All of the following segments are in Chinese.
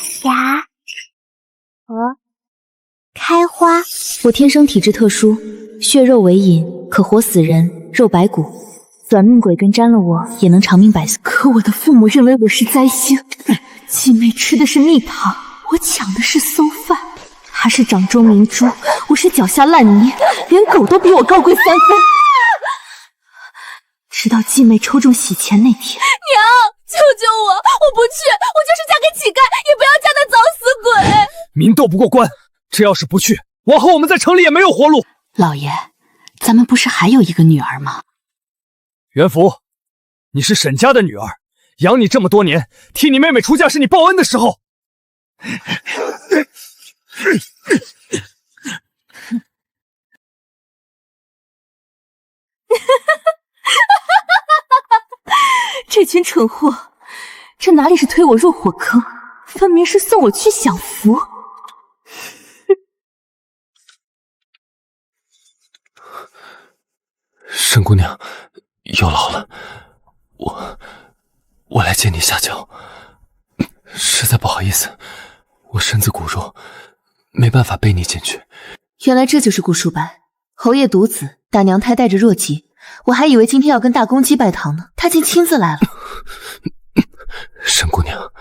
啥？开花。我天生体质特殊，血肉为饮，可活死人，肉白骨。短命鬼根沾了我，也能长命百岁。可我的父母认为我是灾星，继妹吃的是蜜糖，我抢的是馊饭。她是掌中明珠，我是脚下烂泥，连狗都比我高贵3分。直到继妹抽中洗钱那天，娘，救救我！我不去，我就是嫁给乞丐，也不要嫁那早死鬼。民斗不过关，这要是不去，往后我们在城里也没有活路。老爷，咱们不是还有一个女儿吗？元福，你是沈家的女儿，养你这么多年，替你妹妹出嫁是你报恩的时候。这群蠢货，这哪里是推我入火坑，分明是送我去享福。沈姑娘，有劳了，我来接你下轿，实在不好意思，我身子骨弱，没办法背你进去。原来这就是顾书白，侯爷独子，大娘胎带着弱疾，我还以为今天要跟大公鸡拜堂呢，他竟亲自来了。沈姑娘，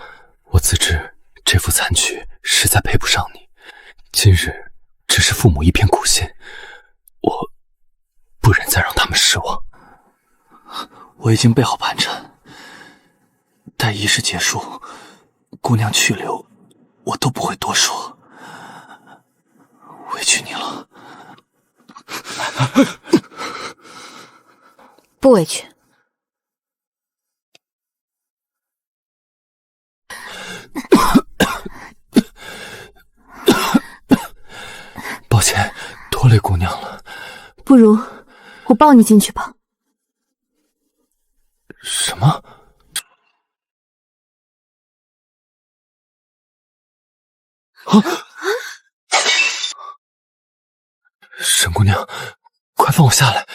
我自知这副残躯实在配不上你，今日只是父母一片苦心，我不忍再让他们失望。我已经备好盘缠，待仪式结束，姑娘去留，我都不会多说。委屈你了。不委屈。抱歉，拖累姑娘了。不如我抱你进去吧。什么？沈姑娘，快放我下来！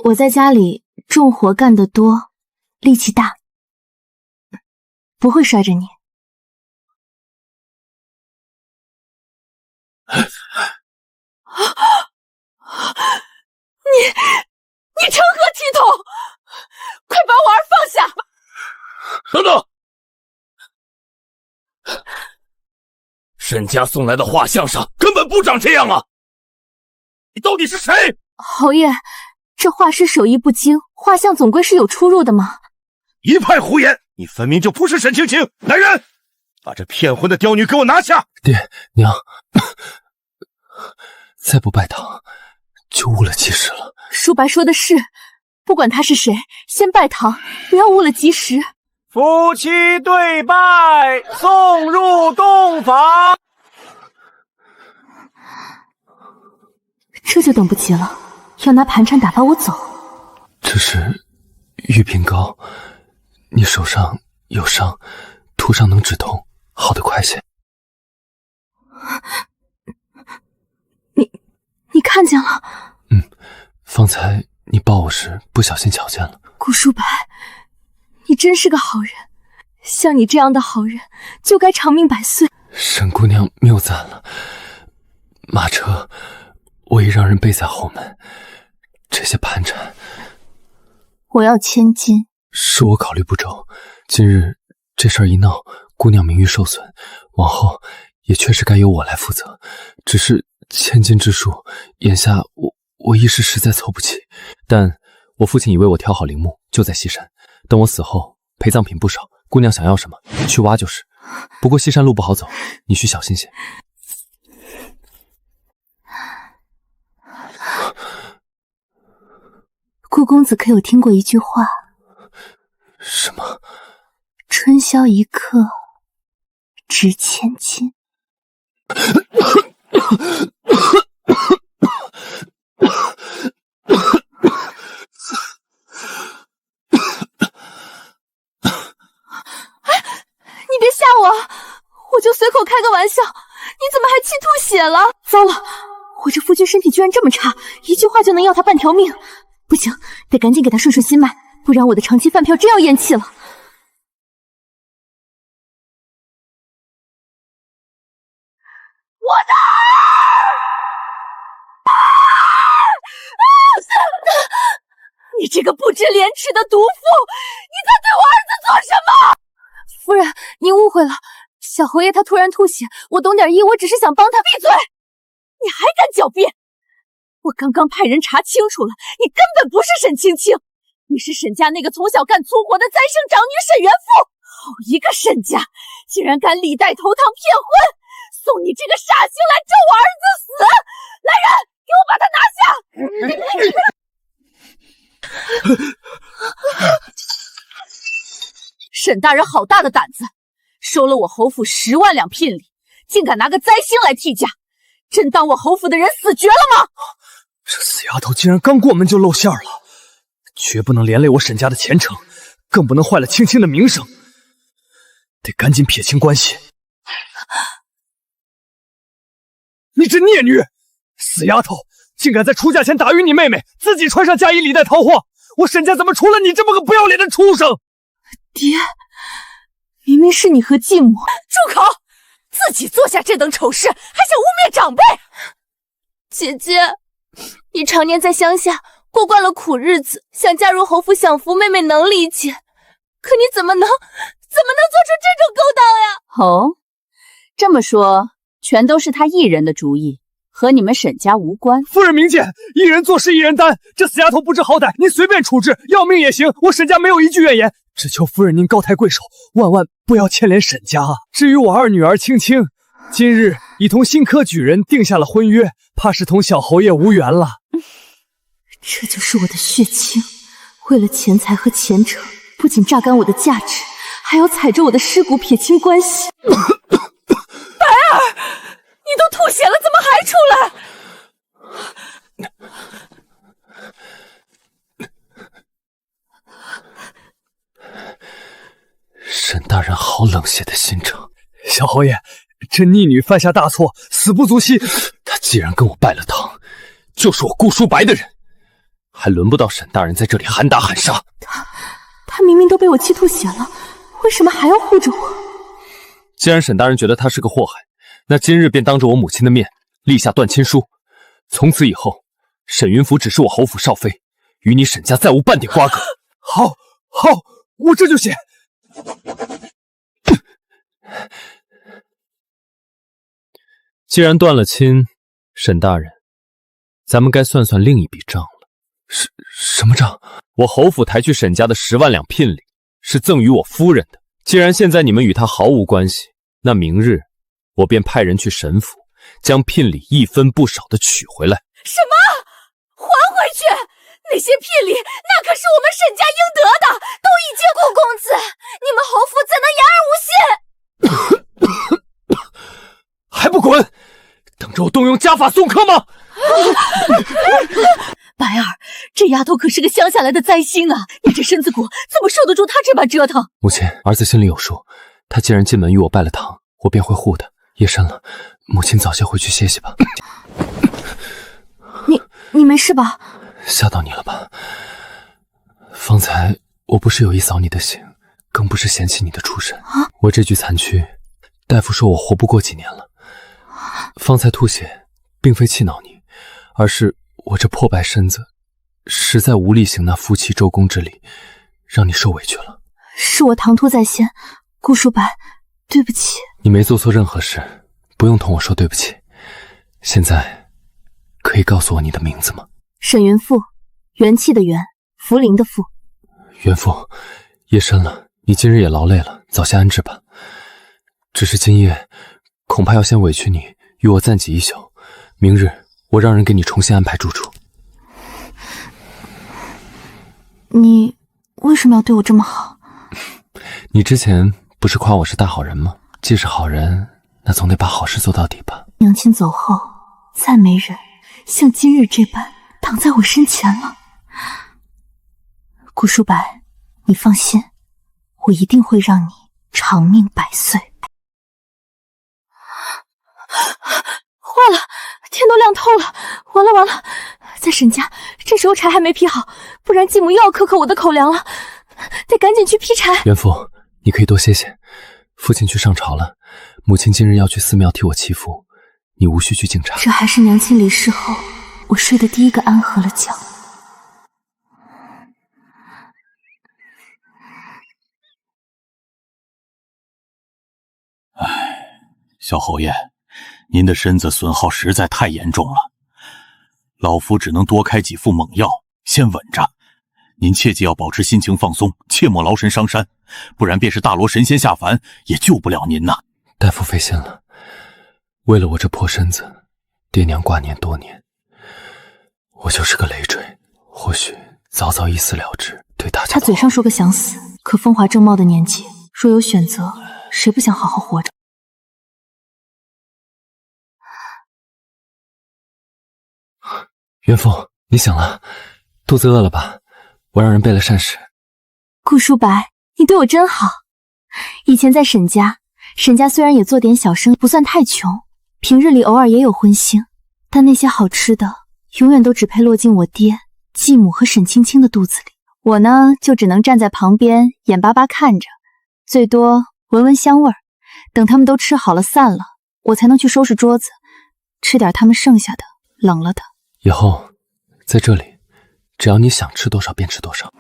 我在家里重活干得多，力气大，不会摔着你。你成何体统？快把我儿放下！等等，沈家送来的画像上根本不长这样啊！你到底是谁？侯爷，这画师手艺不精，画像总归是有出入的嘛。一派胡言！你分明就不是沈青青！来人，把这骗婚的刁女给我拿下！爹娘，再不拜堂，就误了吉时了。书白说的是，不管他是谁，先拜堂，不要误了吉时。夫妻对拜，送入洞房。这就等不及了，要拿盘缠打发我走。这是玉瓶膏，你手上有伤，涂上能止痛，好得快些。你看见了？方才你抱我时不小心瞧见了。顾书白，你真是个好人，像你这样的好人就该长命百岁。沈姑娘谬赞了，马车我已让人备在后门，这些盘缠我要1000金。是我考虑不周，今日这事儿一闹，姑娘名誉受损，往后也确实该由我来负责。只是1000金之数，眼下我一时实在凑不齐。但我父亲已为我挑好陵墓，就在西山，等我死后陪葬品不少，姑娘想要什么去挖就是。不过西山路不好走，你需小心些。顾公子可有听过一句话？什么？春宵一刻值1000金。你别吓我，我就随口开个玩笑，你怎么还气吐血了？糟了，我这夫君身体居然这么差，一句话就能要他半条命。不行，得赶紧给他顺顺心脉，不然我的长期饭票真要咽气了。的儿！你这个不知廉耻的毒妇，你在对我儿子做什么？夫人，您误会了，小侯爷他突然吐血，我懂点医，我只是想帮他。闭嘴！你还敢狡辩？我刚刚派人查清楚了，你根本不是沈青青，你是沈家那个从小干粗活的再生长女沈元富。好一个沈家，竟然敢李代头堂骗婚，送你这个煞星来咒我儿子死！来人，给我把他拿下！沈大人好大的胆子，收了我侯府10万两聘礼，竟敢拿个灾星来替嫁，真当我侯府的人死绝了吗？这死丫头竟然刚过门就露馅了，绝不能连累我沈家的前程，更不能坏了青青的名声，得赶紧撇清关系。你这孽女，死丫头，竟敢在出嫁前打晕你妹妹，自己穿上嫁衣里带桃花，我沈家怎么出了你这么个不要脸的畜生？爹，明明是你和继母。住口！自己做下这等丑事，还想污蔑长辈？姐姐，你常年在乡下过惯了苦日子，想嫁入侯府享福，妹妹能理解。可你怎么能做出这种勾当呀？哦，这么说，全都是他一人的主意，和你们沈家无关。夫人明鉴，一人做事一人担，这死丫头不知好歹，您随便处置，要命也行，我沈家没有一句怨言。只求夫人您高抬贵手，万万不要牵连沈家啊！至于我二女儿青青，今日已同新科举人定下了婚约，怕是同小侯爷无缘了。这就是我的血亲，为了钱财和前程，不仅榨干我的价值，还要踩着我的尸骨撇清关系。白儿，你都吐血了，怎么还出来？沈大人好冷血的心肠。小侯爷，这逆女犯下大错，死不足惜。他既然跟我拜了堂，就是我顾书白的人，还轮不到沈大人在这里喊打喊杀。他明明都被我气吐血了，为什么还要护着我？既然沈大人觉得他是个祸害，那今日便当着我母亲的面立下断亲书，从此以后，沈云甫只是我侯府少妃，与你沈家再无半点瓜葛。好，我这就写。既然断了亲，沈大人，咱们该算算另一笔账了。什么账？我侯府抬去沈家的10万两聘礼，是赠予我夫人的。既然现在你们与他毫无关系，那明日我便派人去沈府，将聘礼一分不少的取回来。什么？还回去？那些聘礼，那可是我们沈家应得的，都已经……顾公子，你们侯府怎能言而无信？还不滚！等着我动用家法送客吗？白儿，这丫头可是个乡下来的灾星啊！你这身子骨怎么受得住她这般折腾？母亲，儿子心里有数。他既然进门与我拜了堂，我便会护的。夜深了，母亲早些回去歇息吧。你没事吧？吓到你了吧？方才我不是有意扫你的兴，更不是嫌弃你的出身。我这具残躯，大夫说我活不过几年了。方才吐血，并非气恼你，而是我这破败身子，实在无力行那夫妻周公之礼，让你受委屈了。是我唐突在先，顾书白，对不起。你没做错任何事，不用同我说对不起。现在，可以告诉我你的名字吗？沈云赋，元气的元，茯苓的茯。元父，夜深了，你今日也劳累了，早些安置吧。只是今夜恐怕要先委屈你，与我暂挤一宿。明日我让人给你重新安排住处。你为什么要对我这么好？你之前不是夸我是大好人吗？既是好人，那总得把好事做到底吧。娘亲走后，再没人像今日这般挡在我身前了。顾书白，你放心，我一定会让你长命百岁。坏了，天都亮透了，完了！在沈家，这时候柴还没劈好，不然继母又要克我的口粮了，得赶紧去劈柴。元父，你可以多歇歇。父亲去上朝了，母亲今日要去寺庙替我祈福，你无需去警察。这还是娘亲离世后我睡的第一个安和了觉。小侯爷，您的身子损耗实在太严重了，老夫只能多开几副猛药，先稳着。您切记要保持心情放松，切莫劳神伤山，不然便是大罗神仙下凡也救不了您呐。大夫费心了，为了我这破身子，爹娘挂念多年。我就是个累赘，或许早早一死了之，对大家他嘴上说个想死，可风华正茂的年纪，若有选择，谁不想好好活着？元父，你醒了，肚子饿了吧？我让人备了膳食。顾书白，你对我真好。以前在沈家，沈家虽然也做点小生意，不算太穷，平日里偶尔也有荤腥，但那些好吃的永远都只配落进我爹、继母和沈青青的肚子里。我呢，就只能站在旁边眼巴巴看着，最多闻闻香味儿。等他们都吃好了散了，我才能去收拾桌子，吃点他们剩下的冷了的。以后在这里，只要你想吃多少便吃多少。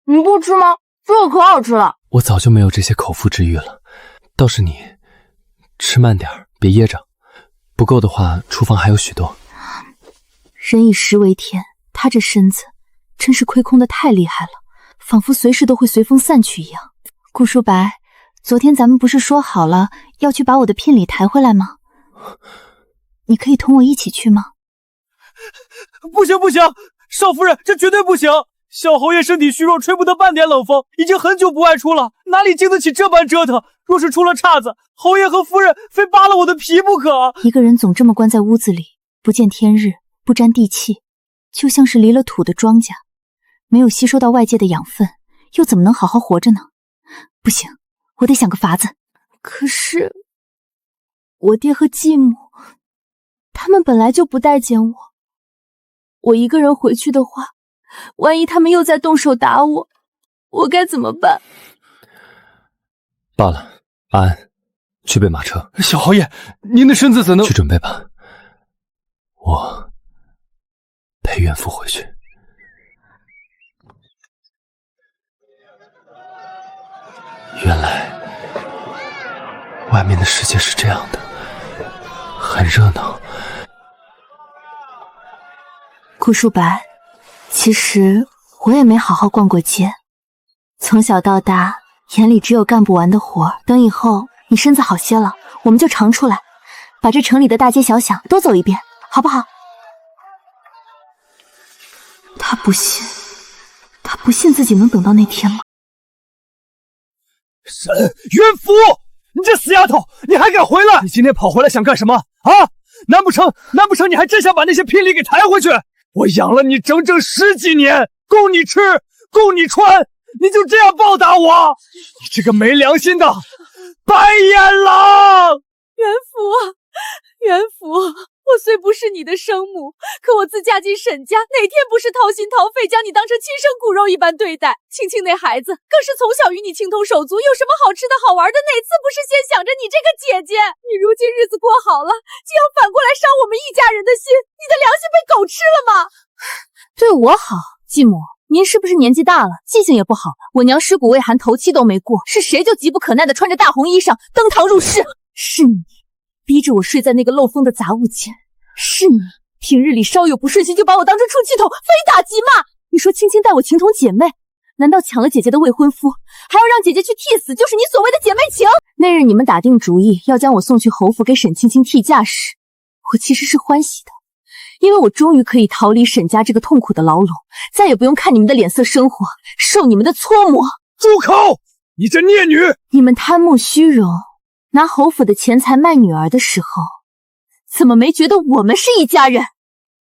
你不吃吗？这个可好吃了。我早就没有这些口腹之欲了，倒是你吃慢点儿，别噎着。不够的话，厨房还有许多。人以食为天，他这身子真是亏空的太厉害了，仿佛随时都会随风散去一样。顾书白，昨天咱们不是说好了要去把我的聘礼抬回来吗？你可以同我一起去吗？不行不行，少夫人，这绝对不行！小侯爷身体虚弱，吹不得半点冷风，已经很久不外出了，哪里经得起这般折腾？若是出了岔子，侯爷和夫人非扒了我的皮不可。一个人总这么关在屋子里，不见天日，不沾地气，就像是离了土的庄稼，没有吸收到外界的养分，又怎么能好好活着呢？不行，我得想个法子。可是我爹和继母他们本来就不待见我，我一个人回去的话，万一他们又再动手打我，我该怎么办？罢了，安安，去备马车。小侯爷，您的身子怎能……去准备吧，我陪元父回去。原来外面的世界是这样的，很热闹。顾书白，其实我也没好好逛过街，从小到大眼里只有干不完的活。等以后你身子好些了，我们就常出来，把这城里的大街小巷都走一遍，好不好？他不信，他不信自己能等到那天吗？元福，你这死丫头，你还敢回来？你今天跑回来想干什么啊？难不成你还真想把那些聘礼给抬回去？我养了你整整10几年，供你吃，供你穿，你就这样报答我？你这个没良心的白眼狼！元福啊，元福，我虽不是你的生母，可我自嫁进沈家，哪天不是掏心掏肺将你当成亲生骨肉一般对待？青青那孩子更是从小与你情同手足，有什么好吃的好玩的，哪次不是先想着你这个姐姐？你如今日子过好了，竟要反过来伤我们一家人的心，你的良心被狗吃了吗？对我好，继母，您是不是年纪大了，记性也不好？我娘尸骨未寒，头七都没过，是谁就急不可耐的穿着大红衣裳登堂入室？是你逼着我睡在那个漏风的杂物间，是你平日里稍有不顺心就把我当成出气筒，非打即骂。你说青青待我情同姐妹，难道抢了姐姐的未婚夫，还要让姐姐去替死，就是你所谓的姐妹情？那日你们打定主意要将我送去侯府给沈青青替嫁时，我其实是欢喜的，因为我终于可以逃离沈家这个痛苦的牢笼，再也不用看你们的脸色生活，受你们的搓磨。住口！你这孽女！你们贪慕虚荣，拿侯府的钱财卖女儿的时候，怎么没觉得我们是一家人？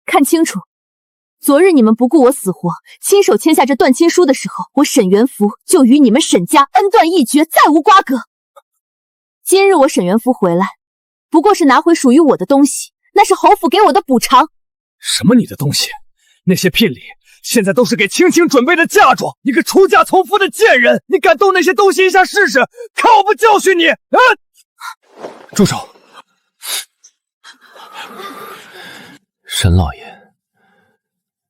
看清楚，昨日你们不顾我死活，亲手签下这断亲书的时候，我沈元福就与你们沈家恩断义绝，再无瓜葛。今日我沈元福回来，不过是拿回属于我的东西，那是侯府给我的补偿。什么你的东西？那些聘礼现在都是给青青准备的嫁妆，你个出嫁从夫的贱人，你敢动那些东西一下试试？看我不教训你！住手！沈老爷，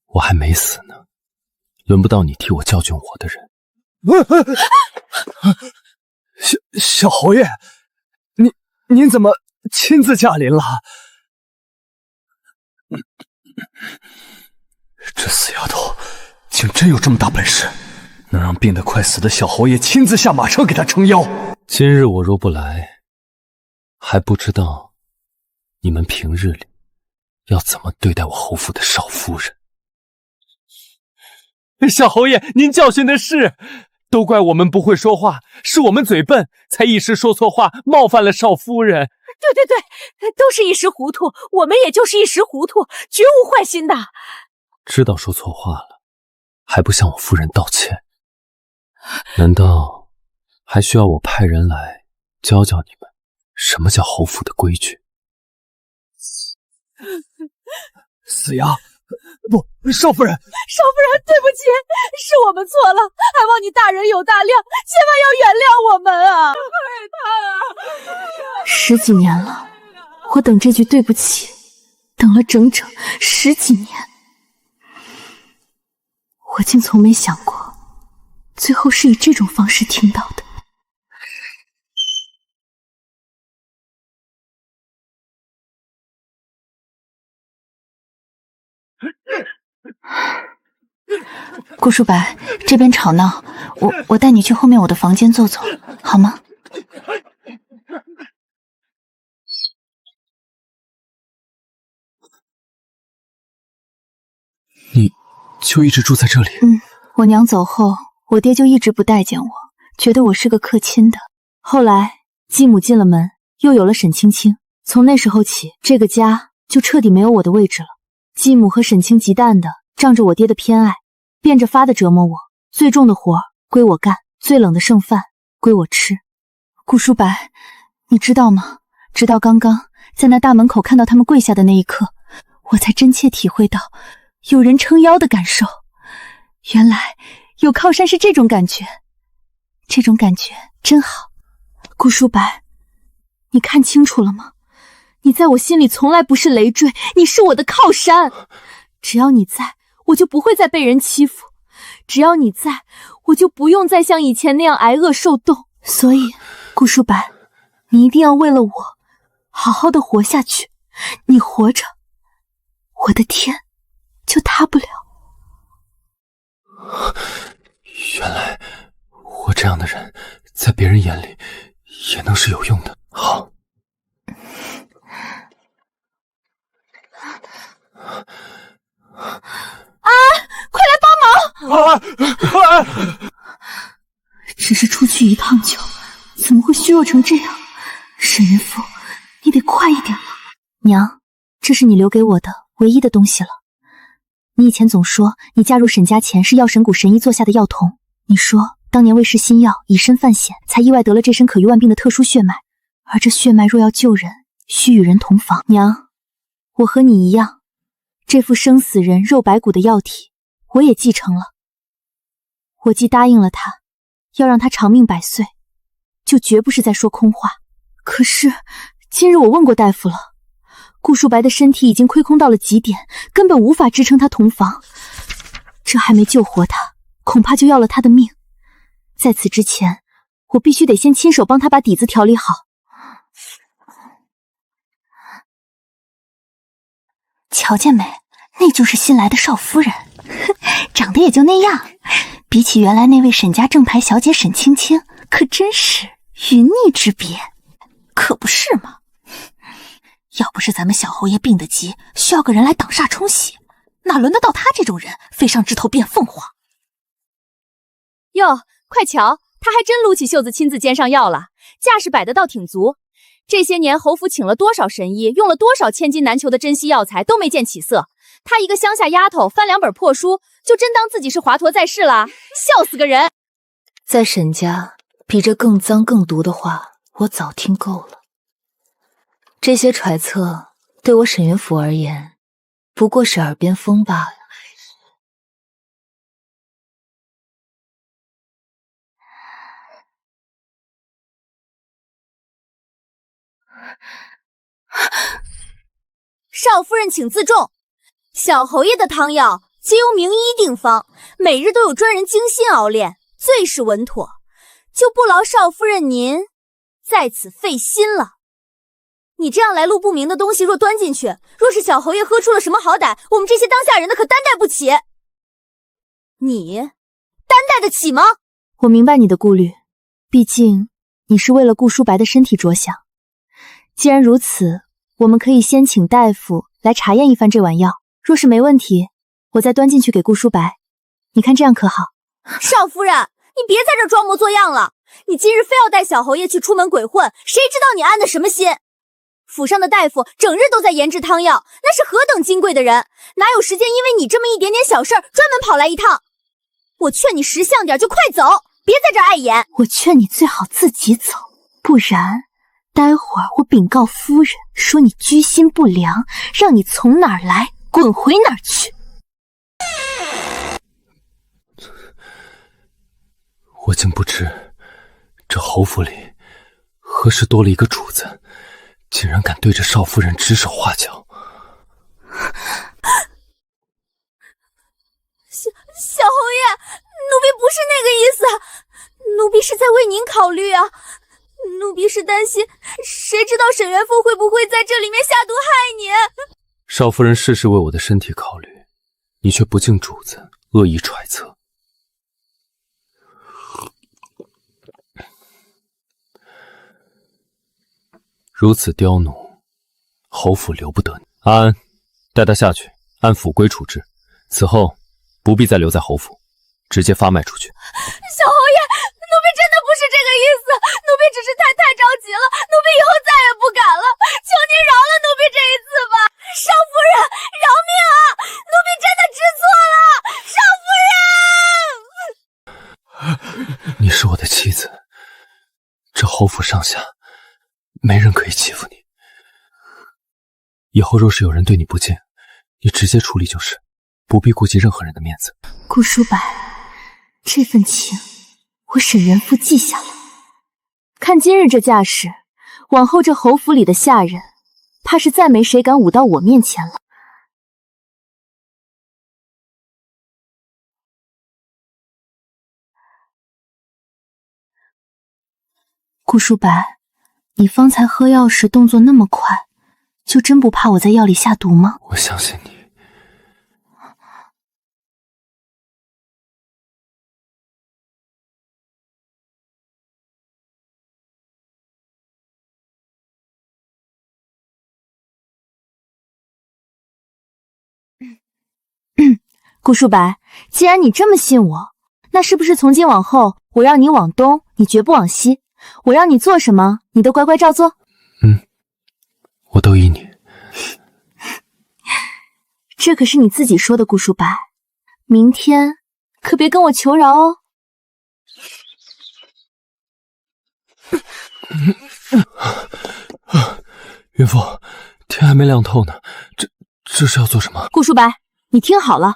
我还没死呢，轮不到你替我教训我的人。小侯爷，您怎么亲自驾临了？这死丫头竟真有这么大本事，能让病得快死的小侯爷亲自下马车给她撑腰。今日我若不来，还不知道你们平日里要怎么对待我侯府的少夫人。小侯爷，您教训的是，都怪我们不会说话，是我们嘴笨，才一时说错话，冒犯了少夫人。对，都是一时糊涂，我们也就是一时糊涂，绝无坏心的。知道说错话了，还不向我夫人道歉？难道还需要我派人来教教你们什么叫侯府的规矩？死丫，不，少夫人，对不起，是我们错了，还望你大人有大量，千万要原谅我们啊！10几年了，我等这句对不起，等了整整10几年，我竟从没想过，最后是以这种方式听到的。顾书白，这边吵闹，我带你去后面我的房间坐坐，好吗？你就一直住在这里？我娘走后，我爹就一直不待见我，觉得我是个客亲的。后来继母进了门，又有了沈青青，从那时候起，这个家就彻底没有我的位置了。继母和沈清极淡的仗着我爹的偏爱，变着法的折磨我，最重的活归我干，最冷的剩饭归我吃。顾书白，你知道吗？直到刚刚在那大门口看到他们跪下的那一刻，我才真切体会到有人撑腰的感受。原来有靠山是这种感觉，这种感觉真好。顾书白，你看清楚了吗？你在我心里从来不是累赘，你是我的靠山。只要你在，我就不会再被人欺负，只要你在，我就不用再像以前那样挨饿受冻。所以顾书白，你一定要为了我好好的活下去，你活着，我的天就塌不了。原来我这样的人在别人眼里也能是有用的。好，快来帮忙！只是出去一趟酒，怎么会虚弱成这样？沈云父，你得快一点了。娘，这是你留给我的唯一的东西了。你以前总说你嫁入沈家前是药神谷神医做下的药童，你说当年为试新药以身犯险，才意外得了这身可医万病的特殊血脉，而这血脉若要救人，需与人同房。娘，我和你一样，这副生死人肉白骨的药体我也继承了。我既答应了他要让他长命百岁，就绝不是在说空话。可是今日我问过大夫了，顾书白的身体已经亏空到了极点，根本无法支撑他同房，这还没救活他，恐怕就要了他的命。在此之前，我必须得先亲手帮他把底子调理好。瞧见没，那就是新来的少夫人，长得也就那样，比起原来那位沈家正牌小姐沈青青，可真是云泥之别。可不是嘛，要不是咱们小侯爷病得急，需要个人来挡煞冲喜，哪轮得到他这种人飞上枝头变凤凰？哟，快瞧，他还真撸起袖子亲自煎上药了，架势摆得倒挺足。这些年侯府请了多少神医，用了多少千金难求的珍稀药材，都没见起色，她一个乡下丫头翻2本破书，就真当自己是华佗在世了，笑死个人！在沈家，比这更脏更毒的话，我早听够了。这些揣测，对我沈元府而言，不过是耳边风罢了。少夫人请自重，小侯爷的汤药皆由名医定方，每日都有专人精心熬炼，最是稳妥，就不劳少夫人您在此费心了。你这样来路不明的东西若端进去，若是小侯爷喝出了什么好歹，我们这些当下人的可担待不起。你担待得起吗？我明白你的顾虑，毕竟你是为了顾舒白的身体着想。既然如此，我们可以先请大夫来查验一番这碗药，若是没问题，我再端进去给顾舒白。你看这样可好？少夫人，你别在这装模作样了，你今日非要带小侯爷去出门鬼混，谁知道你安的什么心？府上的大夫整日都在研制汤药，那是何等金贵的人，哪有时间因为你这么一点点小事儿专门跑来一趟？我劝你识相点，就快走，别在这碍眼。我劝你最好自己走，不然待会儿我禀告夫人，说你居心不良，让你从哪儿来滚回哪儿去。我竟不知这侯府里何时多了一个主子，竟然敢对着少夫人指手画脚。小侯爷，奴婢不是那个意思，奴婢是在为您考虑啊。奴婢是担心，谁知道沈元富会不会在这里面下毒害你？少夫人事事为我的身体考虑，你却不敬主子，恶意揣测。如此刁奴，侯府留不得你。安安，带他下去，按府规处置。此后不必再留在侯府，直接发卖出去。小侯爷，奴婢真的不是这个意思，奴婢只是太着急了，奴婢以后再也不敢了，求您饶了奴婢这一次吧。少夫人，饶命啊！奴婢真的知错了，少夫人。你是我的妻子，这侯府上下没人可以欺负你。以后若是有人对你不敬，你直接处理就是，不必顾及任何人的面子。顾舒白，这份情我沈元富记下了。看今日这架势，往后这侯府里的下人，怕是再没谁敢舞到我面前了。顾舒白，你方才喝药时动作那么快，就真不怕我在药里下毒吗？我相信你。顾舒白，既然你这么信我，那是不是从今往后，我让你往东，你绝不往西；我让你做什么，你都乖乖照做？我都依你。这可是你自己说的，顾舒白，明天可别跟我求饶哦。孕妇，天还没亮透呢，这是要做什么？顾舒白，你听好了，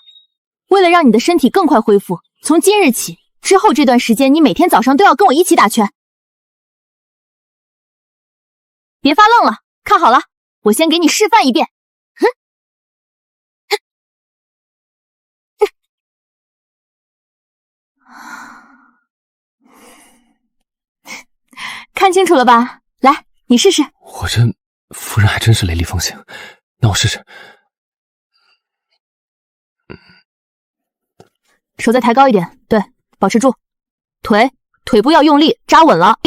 为了让你的身体更快恢复，从今日起，之后这段时间，你每天早上都要跟我一起打拳。别发愣了，看好了，我先给你示范一遍。看清楚了吧？来，你试试。我这夫人还真是雷厉风行，那我试试。手再抬高一点，对，保持住。腿部要用力，扎稳了。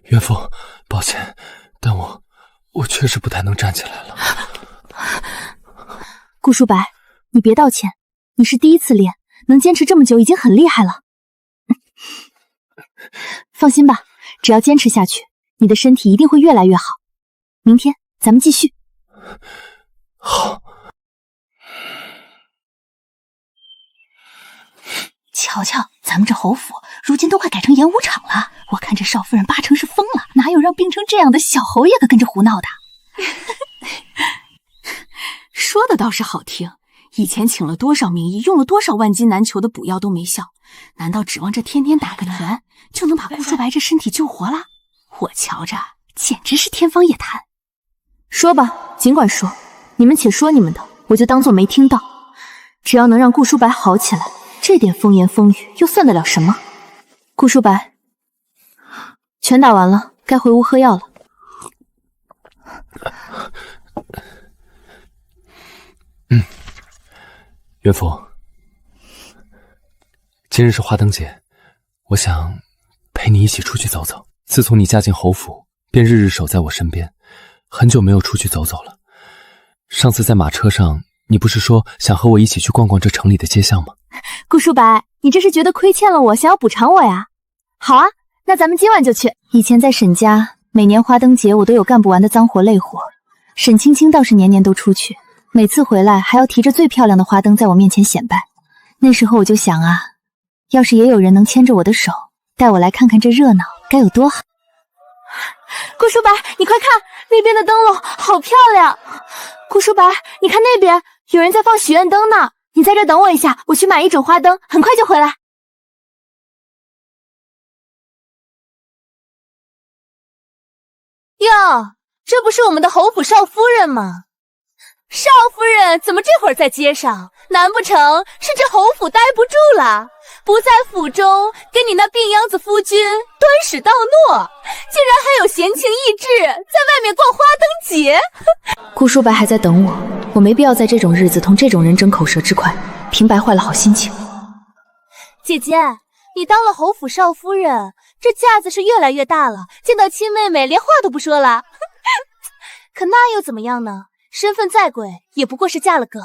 岳父，抱歉，但我确实不太能站起来了。顾舒白，你别道歉，你是第一次练，能坚持这么久已经很厉害了。放心吧，只要坚持下去，你的身体一定会越来越好。明天咱们继续。好。瞧瞧，咱们这侯府如今都快改成演武场了。我看这少夫人八成是疯了，哪有让病成这样的小侯爷可跟着胡闹的？说的倒是好听，以前请了多少名医，用了多少万金难求的补药都没效，难道指望这天天打个拳就能把顾书白这身体救活了？我瞧着简直是天方夜谭。说吧，尽管说，你们且说你们的，我就当做没听到。只要能让顾书白好起来，这点风言风语又算得了什么？顾书白，拳打完了，该回屋喝药了。岳父，今日是花灯节，我想陪你一起出去走走。自从你嫁进侯府，便日日守在我身边，很久没有出去走走了。上次在马车上，你不是说想和我一起去逛逛这城里的街巷吗？顾书白，你这是觉得亏欠了我，想要补偿我呀？好啊，那咱们今晚就去。以前在沈家，每年花灯节我都有干不完的脏活累活，沈青青倒是年年都出去，每次回来还要提着最漂亮的花灯在我面前显摆。那时候我就想啊，要是也有人能牵着我的手，带我来看看这热闹，该有多好。顾书白，你快看，那边的灯笼好漂亮。顾书白，你看那边有人在放许愿灯呢，你在这等我一下，我去买一整花灯，很快就回来。哟，这不是我们的侯府少夫人吗？少夫人怎么这会儿在街上？难不成是这侯府待不住了，不在府中跟你那病秧子夫君端屎倒糯，竟然还有闲情逸致在外面逛花灯节？顾书白还在等我，我没必要在这种日子同这种人争口舌之快，平白坏了好心情。姐姐，你当了侯府少夫人，这架子是越来越大了，见到亲妹妹连话都不说了。可那又怎么样呢？身份再贵，也不过是嫁了个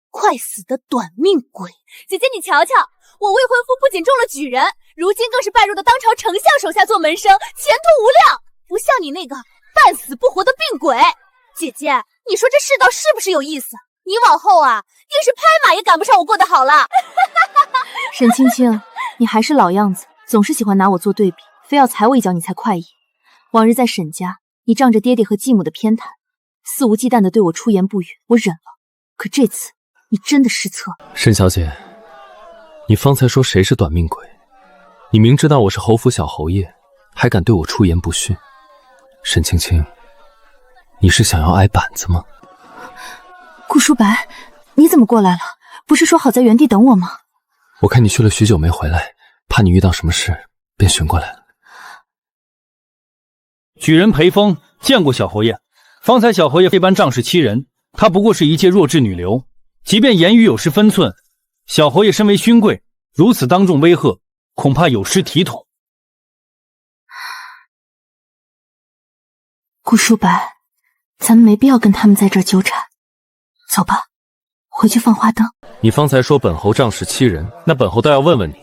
快死的短命鬼。姐姐，你瞧瞧，我未婚夫不仅中了举人，如今更是拜入了当朝丞相手下做门生，前途无量，不像你那个半死不活的病鬼。姐姐，你说这世道是不是有意思？你往后啊，硬是拍马也赶不上我过得好了。沈青青，你还是老样子，总是喜欢拿我做对比，非要踩我一脚你才快意。往日在沈家，你仗着爹爹和继母的偏袒，肆无忌惮地对我出言不语，我忍了。可这次你真的失策。沈小姐，你方才说谁是短命鬼？你明知道我是侯府小侯爷，还敢对我出言不逊？沈青青，你是想要挨板子吗？顾书白，你怎么过来了？不是说好在原地等我吗？我看你去了许久没回来，怕你遇到什么事，便寻过来了。举人裴风见过小侯爷。方才小侯爷这般仗势欺人，他不过是一介弱智女流，即便言语有失分寸，小侯爷身为勋贵，如此当众威吓，恐怕有失体统。顾书白，咱们没必要跟他们在这儿纠缠，走吧，回去放花灯。你方才说本侯仗势欺人，那本侯倒要问问你，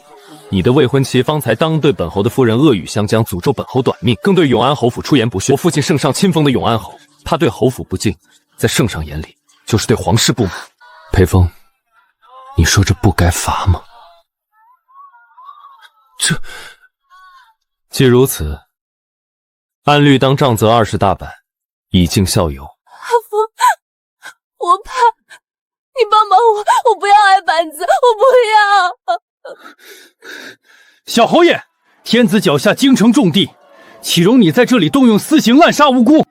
你的未婚妻方才当对本侯的夫人恶语相将，诅咒本侯短命，更对永安侯府出言不逊。我父亲圣上亲封的永安侯，他对侯府不敬，在圣上眼里就是对皇室不满。裴风，你说这不该罚吗？这既如此，按律当杖责20大板，以儆效尤。阿峰，我怕，你帮帮我，我不要挨板子，我不要。小侯爷，天子脚下京城重地，岂容你在这里动用私刑滥杀无辜？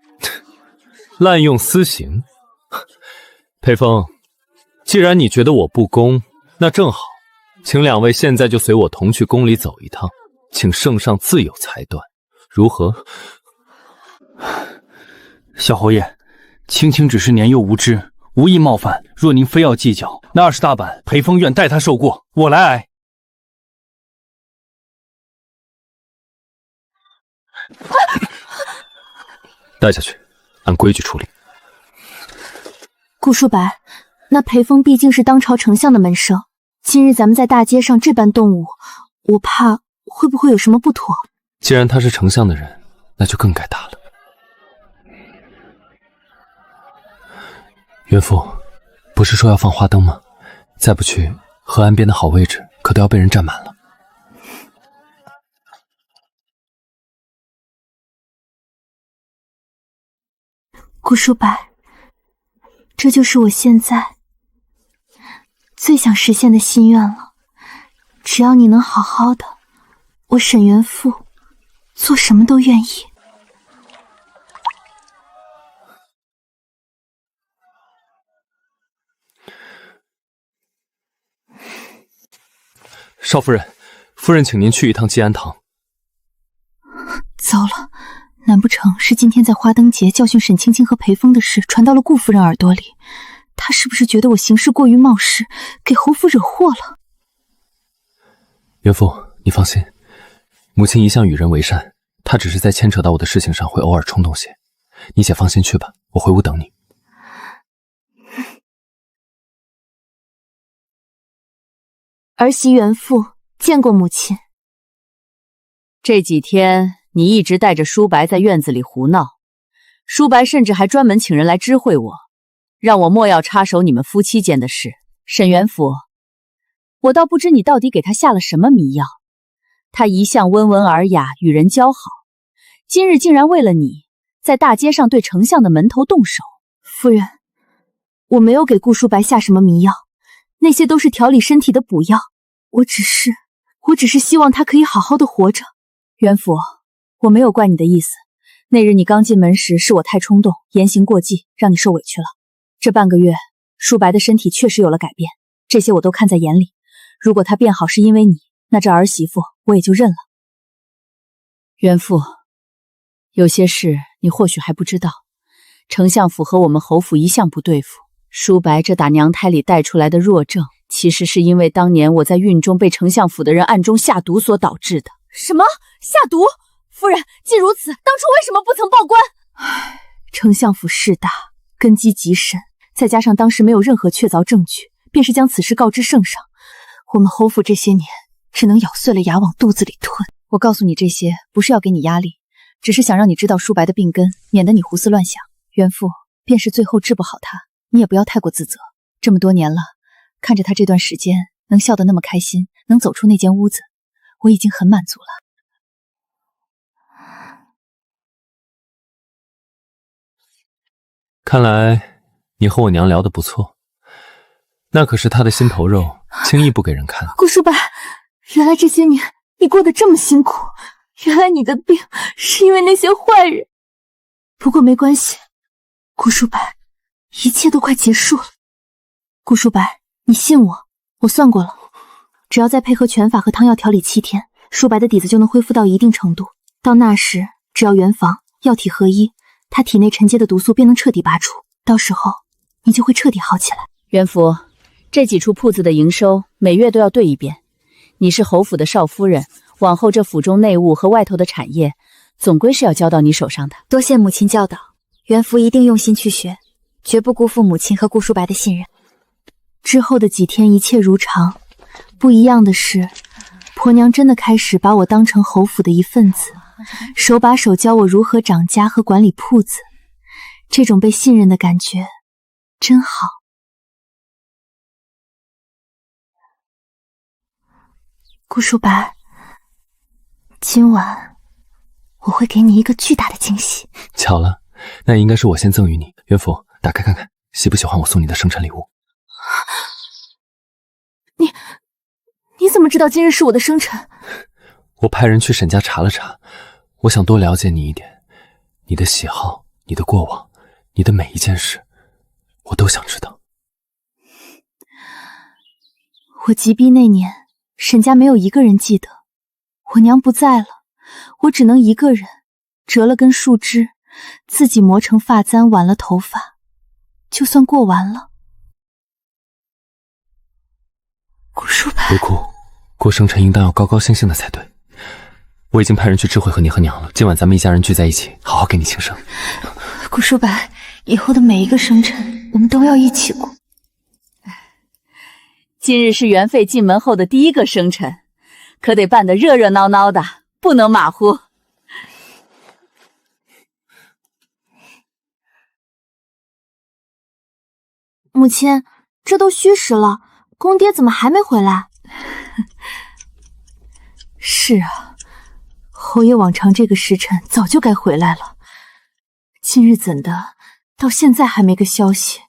滥用私刑？裴风，既然你觉得我不公，那正好，请两位现在就随我同去宫里走一趟，请圣上自有裁断，如何？小侯爷，青青只是年幼无知，无意冒犯，若您非要计较，那20大板，裴风愿代他受过，我来挨。带下去，按规矩处理。顾书白，那裴风毕竟是当朝丞相的门生，今日咱们在大街上这般动武，我怕会不会有什么不妥。既然他是丞相的人，那就更该大了。元父，不是说要放花灯吗？再不去，河岸边的好位置可都要被人占满了。顾书白，这就是我现在最想实现的心愿了。只要你能好好的，我沈元父做什么都愿意。少夫人，夫人请您去一趟济安堂。糟了，难不成是今天在花灯节教训沈青青和裴风的事传到了顾夫人耳朵里？她是不是觉得我行事过于冒失，给侯府惹祸了？元父，你放心，母亲一向与人为善，她只是在牵扯到我的事情上会偶尔冲动些。你且放心去吧，我回屋等你。儿媳元父见过母亲。这几天你一直带着舒白在院子里胡闹，舒白甚至还专门请人来知会我，让我莫要插手你们夫妻间的事。沈元福，我倒不知你到底给他下了什么迷药。他一向温文尔雅，与人交好，今日竟然为了你，在大街上对丞相的门头动手。夫人，我没有给顾书白下什么迷药，那些都是调理身体的补药。我只是希望他可以好好的活着。元福，我没有怪你的意思。那日你刚进门时，是我太冲动，言行过激，让你受委屈了。这半个月，舒白的身体确实有了改变，这些我都看在眼里。如果他变好是因为你，那这儿媳妇我也就认了。元父，有些事你或许还不知道，丞相府和我们侯府一向不对付。舒白这打娘胎里带出来的弱症，其实是因为当年我在孕中被丞相府的人暗中下毒所导致的。什么下毒？夫人，既如此，当初为什么不曾报官？唉，丞相府势大，根基极深，再加上当时没有任何确凿证据，便是将此事告知圣上。我们侯府这些年只能咬碎了牙往肚子里吞。我告诉你这些，不是要给你压力，只是想让你知道舒白的病根，免得你胡思乱想。元父，便是最后治不好他，你也不要太过自责。这么多年了，看着他这段时间能笑得那么开心，能走出那间屋子，我已经很满足了。看来你和我娘聊得不错，那可是她的心头肉，轻易不给人看。顾书白，原来这些年你过得这么辛苦，原来你的病是因为那些坏人。不过没关系，顾书白，一切都快结束了。顾书白，你信我，我算过了，只要再配合拳法和汤药调理7天，舒白的底子就能恢复到一定程度。到那时，只要元防药体合一，他体内沉积的毒素便能彻底拔除，到时候你就会彻底好起来。元福，这几处铺子的营收每月都要对一遍。你是侯府的少夫人，往后这府中内务和外头的产业，总归是要交到你手上的。多谢母亲教导，元福一定用心去学，绝不辜负母亲和顾书白的信任。之后的几天一切如常，不一样的是，婆娘真的开始把我当成侯府的一份子，手把手教我如何掌家和管理铺子。这种被信任的感觉真好。顾书白，今晚我会给你一个巨大的惊喜。巧了，那应该是我先赠予你。元福，打开看看，喜不喜欢我送你的生辰礼物？你怎么知道今日是我的生辰？我派人去沈家查了查，我想多了解你一点，你的喜好，你的过往，你的每一件事，我都想知道。我击毙那年，沈家没有一个人记得。我娘不在了，我只能一个人折了根树枝，自己磨成发簪，挽了头发，就算过完了。顾书白，别哭，过生辰应当要高高兴兴的才对。我已经派人去知会和你和娘了，今晚咱们一家人聚在一起，好好给你庆生。顾书白，以后的每一个生辰，我们都要一起过。今日是元妃进门后的第一个生辰，可得办得热热闹闹的，不能马虎。母亲，这都戌时了，公爹怎么还没回来？是啊，侯爷往常这个时辰早就该回来了，今日怎的到现在还没个消息？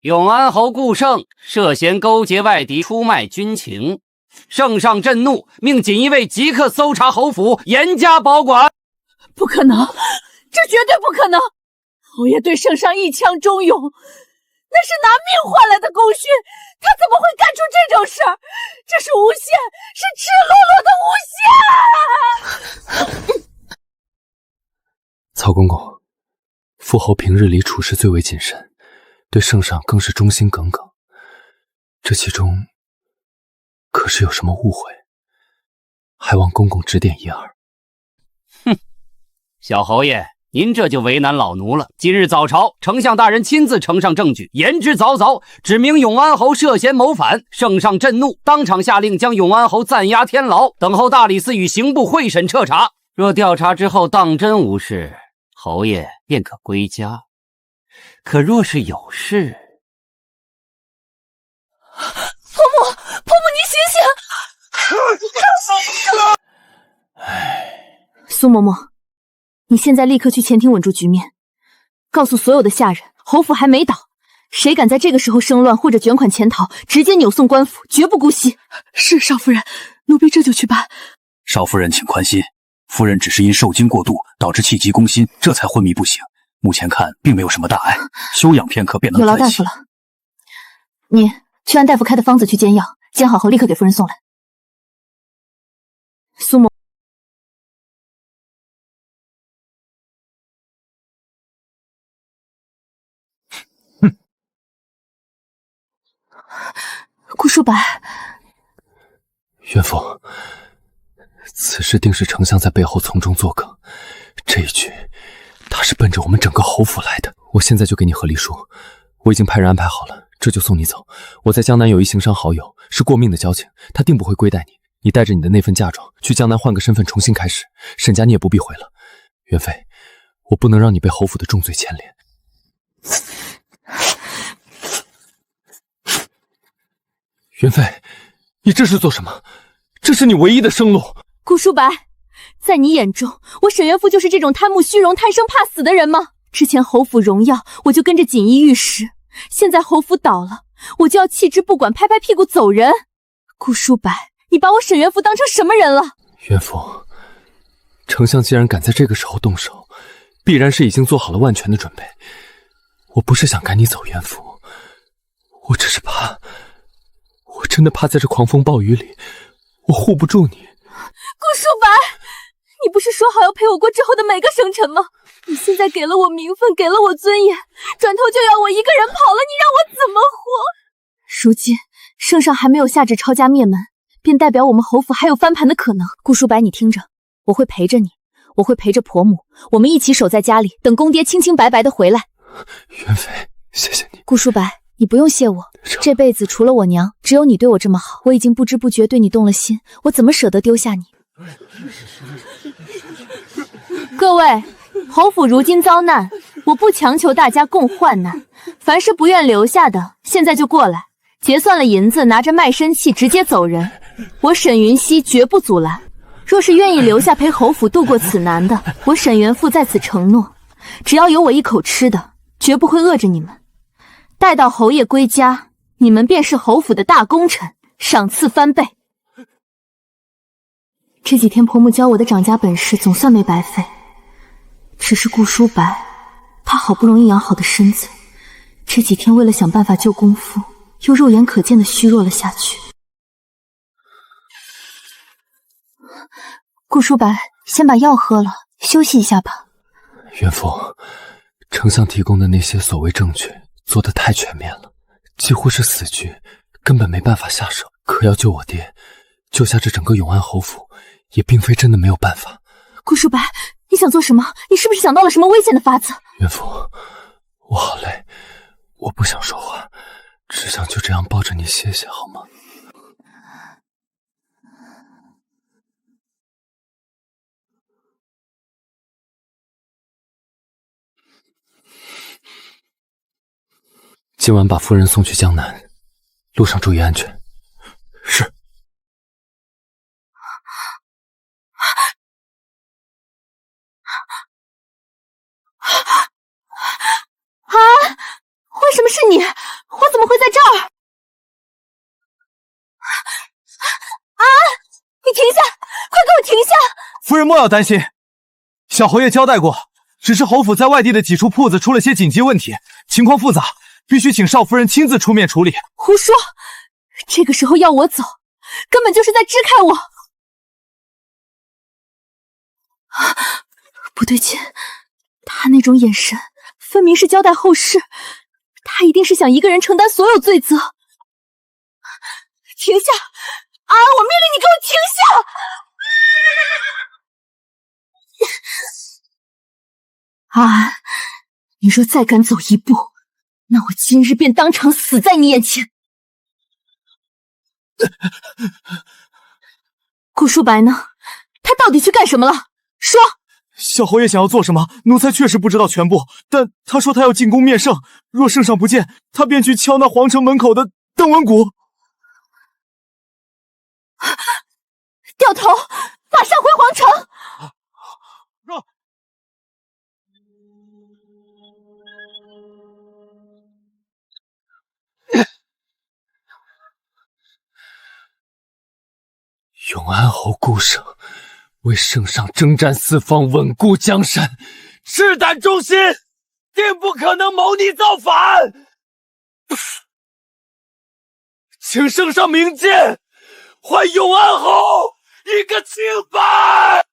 永安侯顾胜涉嫌勾结外敌出卖军情，圣上震怒，命锦衣卫即刻搜查侯府，严加保管。不可能，这绝对不可能！侯爷对圣上一腔忠勇，那是拿命换来的功勋，他怎么会干出这种事儿？这是诬陷，是赤裸裸的诬陷！曹公公，父侯平日里处事最为谨慎，对圣上更是忠心耿耿，这其中可是有什么误会？还望公公指点一二。哼，小侯爷，您这就为难老奴了。今日早朝，丞相大人亲自呈上证据，言之凿凿，指明永安侯涉嫌谋反。圣上震怒，当场下令将永安侯暂押天牢，等候大理寺与刑部会审彻查。若调查之后当真无事，侯爷便可归家。可若是有事，婆母，你醒醒！苏嬷嬷，你现在立刻去前厅稳住局面，告诉所有的下人，侯府还没倒，谁敢在这个时候生乱或者卷款潜逃，直接扭送官府，绝不姑息。是少夫人，奴婢这就去办。少夫人请宽心，夫人只是因受惊过度，导致气急攻心，这才昏迷不醒。目前看并没有什么大碍，休养片刻便能有劳再起。大夫了，你去按大夫开的方子去煎药，煎好后立刻给夫人送来。苏嬷。顾书白，元父，此事定是丞相在背后从中作梗，这一局他是奔着我们整个侯府来的。我现在就给你和离书，我已经派人安排好了，这就送你走。我在江南有一行商好友，是过命的交情，他定不会亏待你。你带着你的那份嫁妆去江南换个身份重新开始，沈家你也不必回了。元妃，我不能让你被侯府的重罪牵连。元妃，你这是做什么？这是你唯一的生路。顾书白，在你眼中，我沈元父就是这种贪慕虚荣、贪生怕死的人吗？之前侯府荣耀，我就跟着锦衣玉食，现在侯府倒了，我就要弃之不管，拍拍屁股走人。顾书白，你把我沈元父当成什么人了？元父，丞相既然敢在这个时候动手，必然是已经做好了万全的准备。我不是想赶你走，元父，我只是怕，我真的怕在这狂风暴雨里，我护不住你。顾书白，你不是说好要陪我过之后的每个生辰吗？你现在给了我名分，给了我尊严，转头就要我一个人跑了，你让我怎么活？如今圣上还没有下旨抄家灭门，便代表我们侯府还有翻盘的可能。顾书白，你听着，我会陪着你，我会陪着婆母，我们一起守在家里，等公爹清清白白的回来。元妃，谢谢你。顾书白，你不用谢我，这辈子除了我娘，只有你对我这么好，我已经不知不觉对你动了心，我怎么舍得丢下你？各位，侯府如今遭难，我不强求大家共患难，凡是不愿留下的，现在就过来，结算了银子，拿着卖身契直接走人，我沈云溪绝不阻拦。若是愿意留下陪侯府度过此难的，我沈元父在此承诺，只要有我一口吃的，绝不会饿着你们。待到侯爷归家，你们便是侯府的大功臣，赏赐翻倍。这几天婆母教我的掌家本事总算没白费，只是顾书白，他好不容易养好的身子，这几天为了想办法救功夫，又肉眼可见的虚弱了下去。顾书白，先把药喝了，休息一下吧。元父，丞相提供的那些所谓证据做得太全面了，几乎是死局，根本没办法下手。可要救我爹，救下这整个永安侯府，也并非真的没有办法。顾书白，你想做什么？你是不是想到了什么危险的法子？元父，我好累，我不想说话，只想就这样抱着你歇歇，好吗？今晚把夫人送去江南，路上注意安全。是。啊！为什么是你？我怎么会在这儿？啊！你停下！快给我停下！夫人莫要担心，小侯爷交代过，只是侯府在外地的几处铺子出了些紧急问题，情况复杂，必须请少夫人亲自出面处理。胡说！这个时候要我走，根本就是在支开我。不对劲，他那种眼神分明是交代后事，他一定是想一个人承担所有罪责。停下！啊！我命令你给我停下！啊！你若再敢走一步，那我今日便当场死在你眼前。顾书白呢？他到底去干什么了？说！小侯爷想要做什么，奴才确实不知道全部，但他说他要进宫面圣，若圣上不见，他便去敲那皇城门口的邓文谷。掉头，马上回皇城！永安侯顾胜为圣上征战四方，稳固江山，赤胆忠心，定不可能谋逆造反。请圣上明鉴，还永安侯一个清白。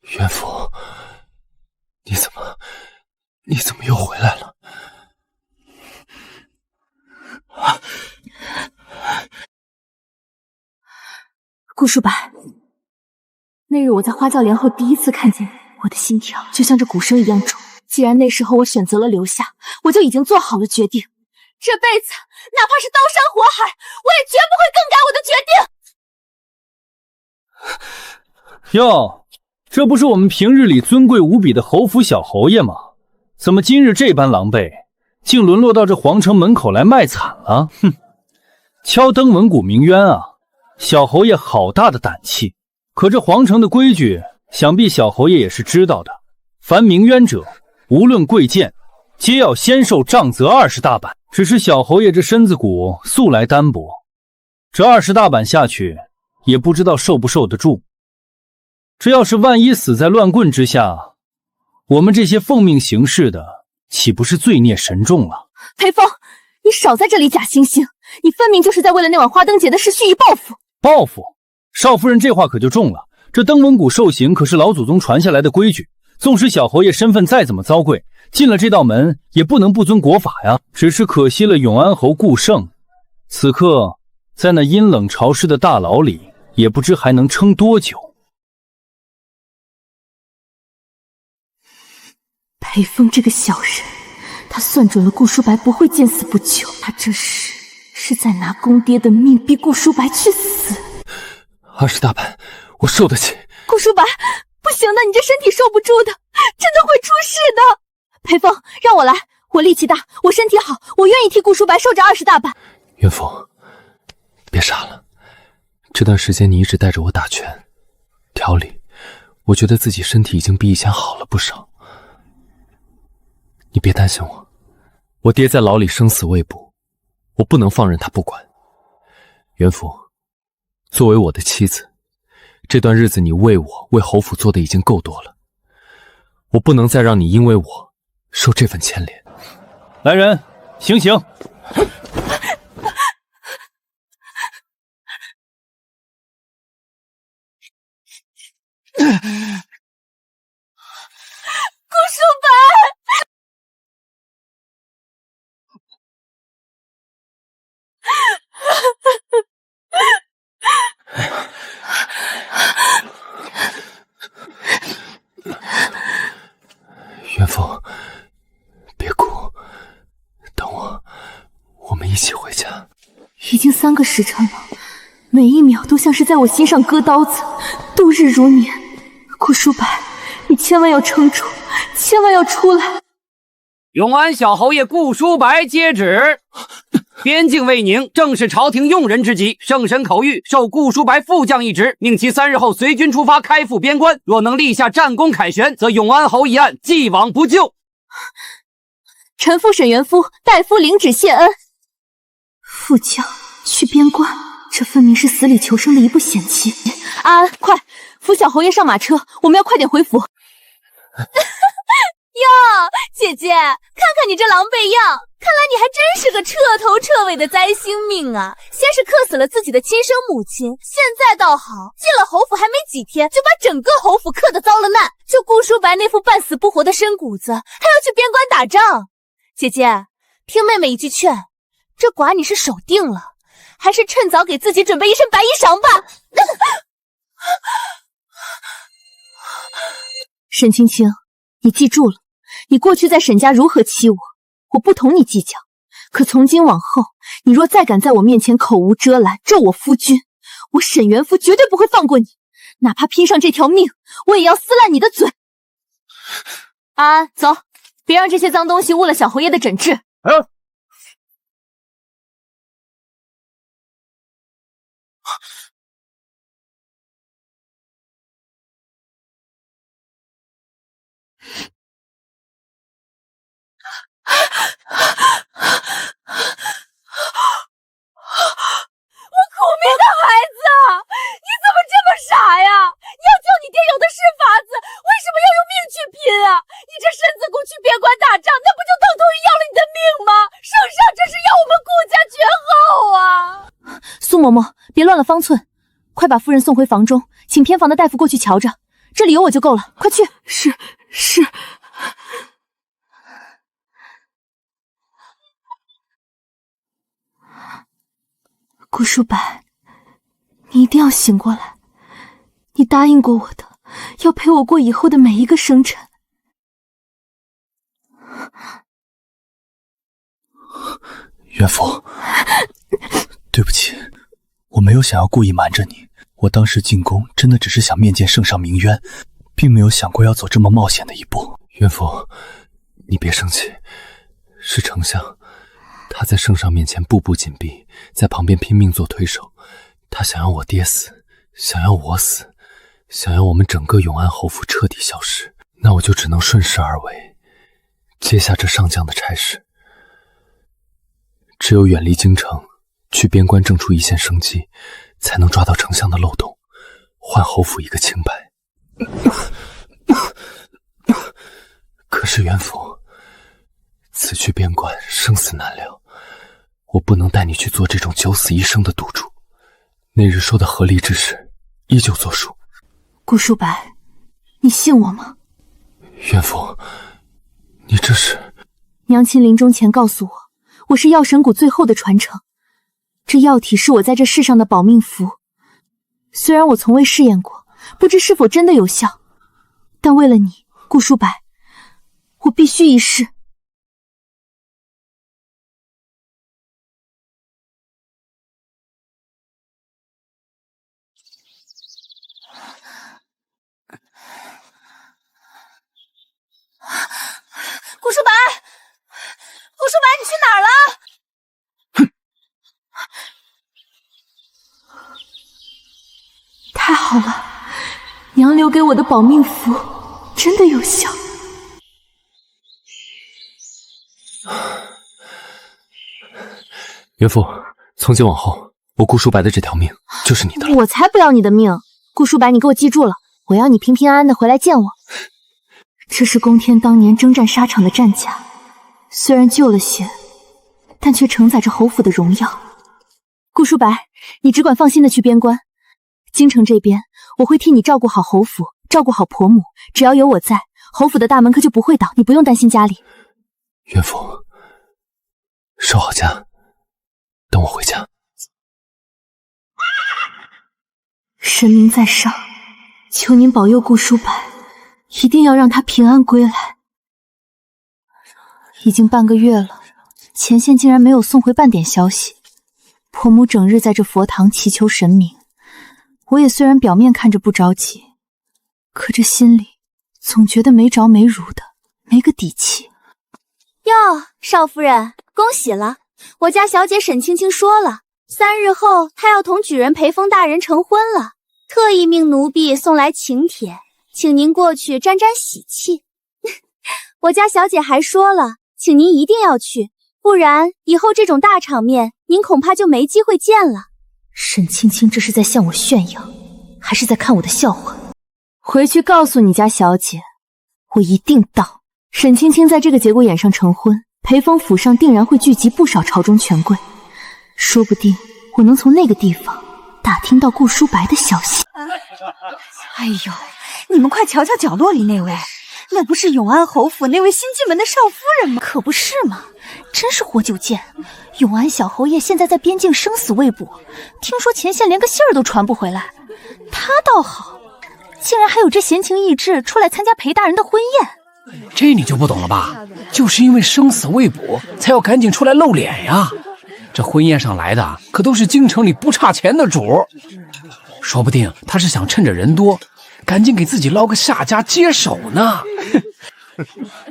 元福，你怎么又回来了？顾书白，那日我在花轿帘后第一次看见你，我的心跳就像这鼓声一样重。既然那时候我选择了留下，我就已经做好了决定，这辈子哪怕是刀山火海，我也绝不会更改我的决定。哟，这不是我们平日里尊贵无比的侯府小侯爷吗？怎么今日这般狼狈，竟沦落到这皇城门口来卖惨了？哼！敲登文谷鸣冤啊！小侯爷好大的胆气！可这皇城的规矩，想必小侯爷也是知道的。凡鸣冤者，无论贵贱，皆要先受杖责20大板。只是小侯爷这身子骨素来单薄，这20大板下去，也不知道受不受得住。这要是万一死在乱棍之下，我们这些奉命行事的，岂不是罪孽深重了？裴风，你少在这里假惺惺，你分明就是在为了那晚花灯节的事蓄意报复。报复？少夫人这话可就重了。这登文谷受刑可是老祖宗传下来的规矩，纵使小侯爷身份再怎么糟贵，进了这道门也不能不遵国法呀。只是可惜了永安侯顾胜，此刻在那阴冷潮湿的大牢里，也不知还能撑多久。裴风这个小人，他算准了顾书白不会见死不救，他这是在拿公爹的命逼顾书白去死。20大板，我受得起。顾书白，不行的，你这身体受不住的，真的会出事的。裴风，让我来，我力气大，我身体好，我愿意替顾书白受这20大板。元福，别傻了，这段时间你一直带着我打拳调理，我觉得自己身体已经比以前好了不少。你别担心我，我爹在牢里生死未卜，我不能放任他不管。元福，作为我的妻子，这段日子你为我为侯府做的已经够多了，我不能再让你因为我受这份牵连。来人，行刑！顾书白！元福，别哭，等我们一起回家。已经3个时辰了，每一秒都像是在我心上割刀子，度日如年。顾书白，你千万要撑住，千万要出来！永安小侯爷顾书白接旨。边境未宁，正是朝廷用人之急。圣神口谕，授顾书白副将一职，命其3日后随军出发，开赴边关。若能立下战功凯旋，则永安侯一案既往不咎。臣父沈元夫代夫领旨谢恩。副将去边关，这分明是死里求生的一步险棋。安安，快扶小侯爷上马车，我们要快点回府。哟，姐姐，看看你这狼狈样，看来你还真是个彻头彻尾的灾星命啊！先是克死了自己的亲生母亲，现在倒好，进了侯府还没几天，就把整个侯府克得遭了难。就顾书白那副半死不活的身骨子，还要去边关打仗。姐姐，听妹妹一句劝，这寡你是守定了，还是趁早给自己准备一身白衣裳吧。沈青青，你记住了，你过去在沈家如何欺我，我不同你计较。可从今往后，你若再敢在我面前口无遮拦，咒我夫君，我沈元福绝对不会放过你，哪怕拼上这条命，我也要撕烂你的嘴。安安，走，别让这些脏东西误了小侯爷的诊治。苦命的孩子，你怎么这么傻呀？要救你爹有的是法子，为什么要用命去拼啊？你这身子骨去边关打仗，那不就等同于要了你的命吗？圣上这是要我们顾家绝后啊！苏嬷嬷，别乱了方寸，快把夫人送回房中，请偏房的大夫过去瞧着，这里有我就够了，快去。是。顾书白，你一定要醒过来，你答应过我的，要陪我过以后的每一个生辰。元福，对不起，我没有想要故意瞒着你，我当时进宫真的只是想面见圣上鸣冤，并没有想过要走这么冒险的一步。元福，你别生气，是丞相，他在圣上面前步步紧逼，在旁边拼命做推手，他想要我爹死，想要我死，想要我们整个永安侯府彻底消失，那我就只能顺势而为，接下这上将的差事。只有远离京城，去边关挣出一线生机，才能抓到丞相的漏洞，还侯府一个清白。可是元福，此去边关生死难料，我不能带你去做这种九死一生的赌注。那日说的合力之事，依旧作数。顾书白，你信我吗？元福，你这是……娘亲临终前告诉我，我是药神谷最后的传承，这药体是我在这世上的保命符。虽然我从未试验过，不知是否真的有效，但为了你，顾书白，我必须一试。顾书白，顾书白，你去哪儿了？太好了，娘留给我的保命符真的有效。元福，从今往后，我顾书白的这条命就是你的了。我才不要你的命！顾书白，你给我记住了，我要你平平安安的回来见我。这是宫天当年征战沙场的战甲，虽然旧了些，但却承载着侯府的荣耀。顾书白，你只管放心的去边关，京城这边我会替你照顾好侯府，照顾好婆母，只要有我在，侯府的大门可就不会倒，你不用担心家里。元福，守好家，等我回家。神明在上，求您保佑顾书白，一定要让他平安归来。已经半个月了，前线竟然没有送回半点消息。婆母整日在这佛堂祈求神明，我也虽然表面看着不着急，可这心里总觉得没着没如的，没个底气。哟，少夫人，恭喜了！我家小姐沈青青说了，3日后她要同举人裴风大人成婚了，特意命奴婢送来请帖，请您过去沾沾喜气。我家小姐还说了，请您一定要去，不然以后这种大场面，您恐怕就没机会见了。沈青青这是在向我炫耀，还是在看我的笑话？回去告诉你家小姐，我一定到。沈青青在这个节骨眼上成婚，裴风府上定然会聚集不少朝中权贵，说不定我能从那个地方打听到顾书白的消息。哎呦，你们快瞧瞧角落里那位，那不是永安侯府那位新进门的少夫人吗？可不是嘛，真是活久见。永安小侯爷现在在边境生死未卜，听说前线连个信儿都传不回来。他倒好，竟然还有这闲情逸致出来参加裴大人的婚宴。这你就不懂了吧？就是因为生死未卜，才要赶紧出来露脸呀。这婚宴上来的可都是京城里不差钱的主，说不定他是想趁着人多，赶紧给自己捞个下家接手呢。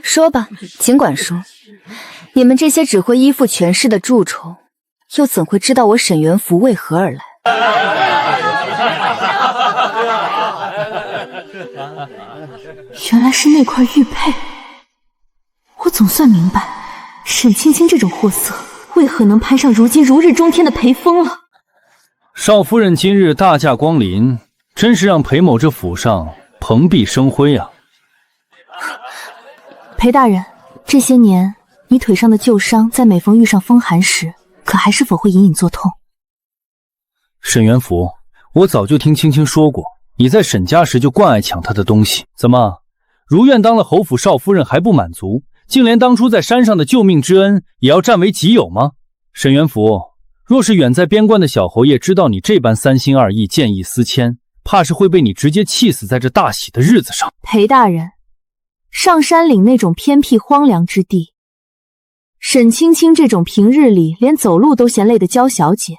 说吧，尽管说。你们这些只会依附权势的蛀虫，又怎会知道我沈元福为何而来？原来是那块玉佩，我总算明白沈青青这种货色为何能攀上如今如日中天的裴风了。少夫人今日大驾光临，真是让裴某这府上蓬荜生辉啊！裴大人，这些年你腿上的旧伤，在每逢遇上风寒时，可还是否会隐隐作痛？沈元福，我早就听青青说过，你在沈家时就惯爱抢她的东西，怎么如愿当了侯府少夫人还不满足，竟连当初在山上的救命之恩也要占为己有吗？沈元福，若是远在边关的小侯爷知道你这般三心二意、见异思迁，怕是会被你直接气死在这大喜的日子上。裴大人，上山岭那种偏僻荒凉之地，沈青青这种平日里连走路都嫌累的娇小姐，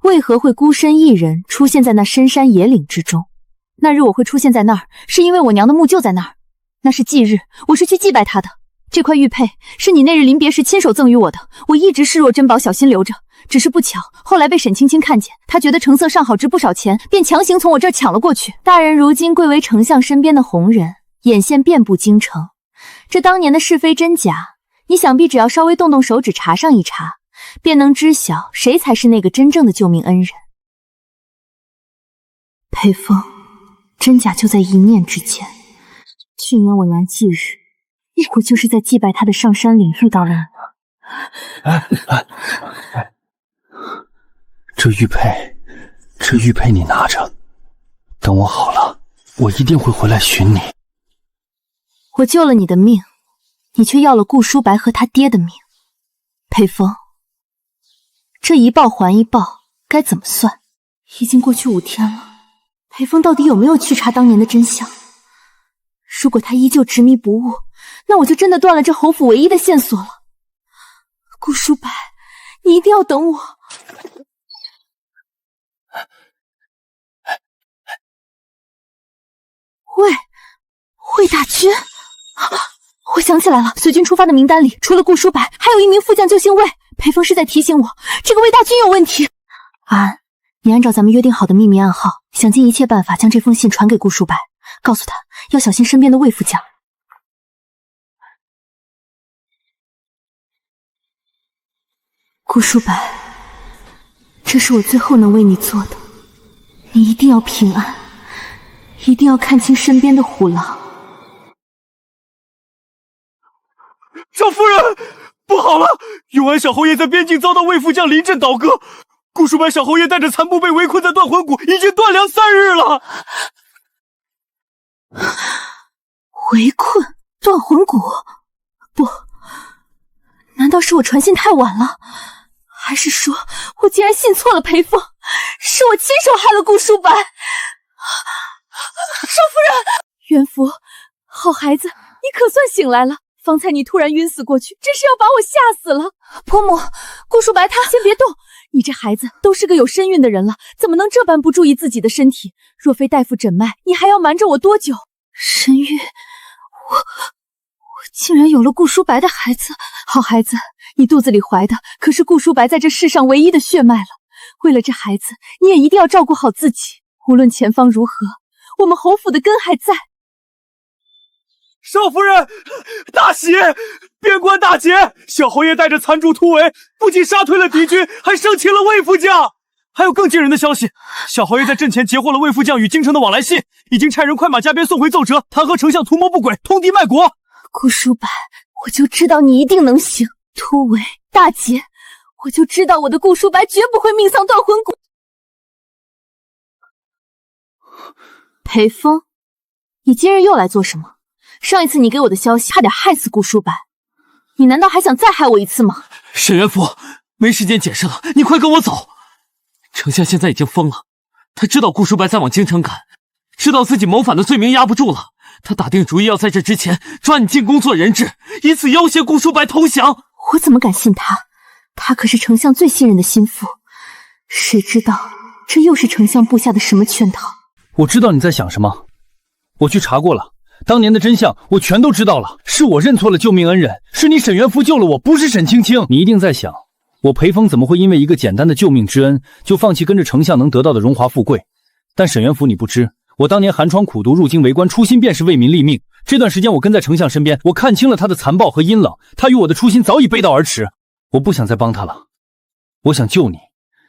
为何会孤身一人出现在那深山野岭之中？那日我会出现在那儿，是因为我娘的墓就在那儿，那是忌日，我是去祭拜她的。这块玉佩是你那日临别时亲手赠予我的，我一直视若珍宝，小心留着。只是不巧，后来被沈青青看见，她觉得成色上好，值不少钱，便强行从我这儿抢了过去。大人如今贵为丞相身边的红人，眼线遍布京城，这当年的是非真假，你想必只要稍微动动手指查上一查，便能知晓谁才是那个真正的救命恩人。裴风，真假就在一念之间。去年我娘忌日，一会就是在祭拜她的上山岭遇到了你。这玉佩你拿着，等我好了，我一定会回来寻你。我救了你的命，你却要了顾书白和他爹的命。裴风，这一报还一报，该怎么算？已经过去5天了，裴风到底有没有去查当年的真相？如果他依旧执迷不悟，那我就真的断了这侯府唯一的线索了。顾书白，你一定要等我。魏大军，我想起来了，随军出发的名单里，除了顾书白，还有一名副将，就姓魏。裴风是在提醒我，这个魏大军有问题。安，你按照咱们约定好的秘密暗号，想尽一切办法将这封信传给顾书白，告诉他要小心身边的魏副将。顾书白，这是我最后能为你做的，你一定要平安，一定要看清身边的虎狼。少夫人，不好了！永安小侯爷在边境遭到魏副将临阵倒戈，顾书白小侯爷带着残部被围困在断魂谷，已经断粮3日了。围困断魂谷？不，难道是我传信太晚了？还是说我竟然信错了裴风，是我亲手害了顾书白？少夫人，元福，好孩子，你可算醒来了。方才你突然晕死过去，真是要把我吓死了。婆母，顾书白他先别动，你这孩子都是个有身孕的人了，怎么能这般不注意自己的身体？若非大夫诊脉，你还要瞒着我多久？身孕，我竟然有了顾书白的孩子。好孩子，你肚子里怀的可是顾书白在这世上唯一的血脉了。为了这孩子，你也一定要照顾好自己。无论前方如何，我们侯府的根还在。少夫人，大喜！边关大捷，小侯爷带着残主突围，不仅杀退了敌军，还生擒了魏副将。还有更惊人的消息，小侯爷在阵前截获了魏副将与京城的往来信，已经差人快马加鞭送回奏折，弹劾丞相图谋不轨，通敌卖国。顾书白，我就知道你一定能行。突围大捷，我就知道我的顾书白绝不会命丧断魂谷。裴风，你今日又来做什么？上一次你给我的消息差点害死顾书白，你难道还想再害我一次吗？沈元福，没时间解释了，你快跟我走。丞相现在已经疯了，他知道顾书白在往京城赶，知道自己谋反的罪名压不住了，他打定主意要在这之前抓你进宫做人质，以此要挟顾书白投降。我怎么敢信他？他可是丞相最信任的心腹，谁知道这又是丞相布下的什么圈套？我知道你在想什么，我去查过了。当年的真相我全都知道了，是我认错了救命恩人，是你沈元福救了我，不是沈青青。你一定在想，我裴风怎么会因为一个简单的救命之恩，就放弃跟着丞相能得到的荣华富贵？但沈元福你不知，我当年寒窗苦读入京为官，初心便是为民立命。这段时间我跟在丞相身边，我看清了他的残暴和阴冷，他与我的初心早已背道而驰。我不想再帮他了，我想救你，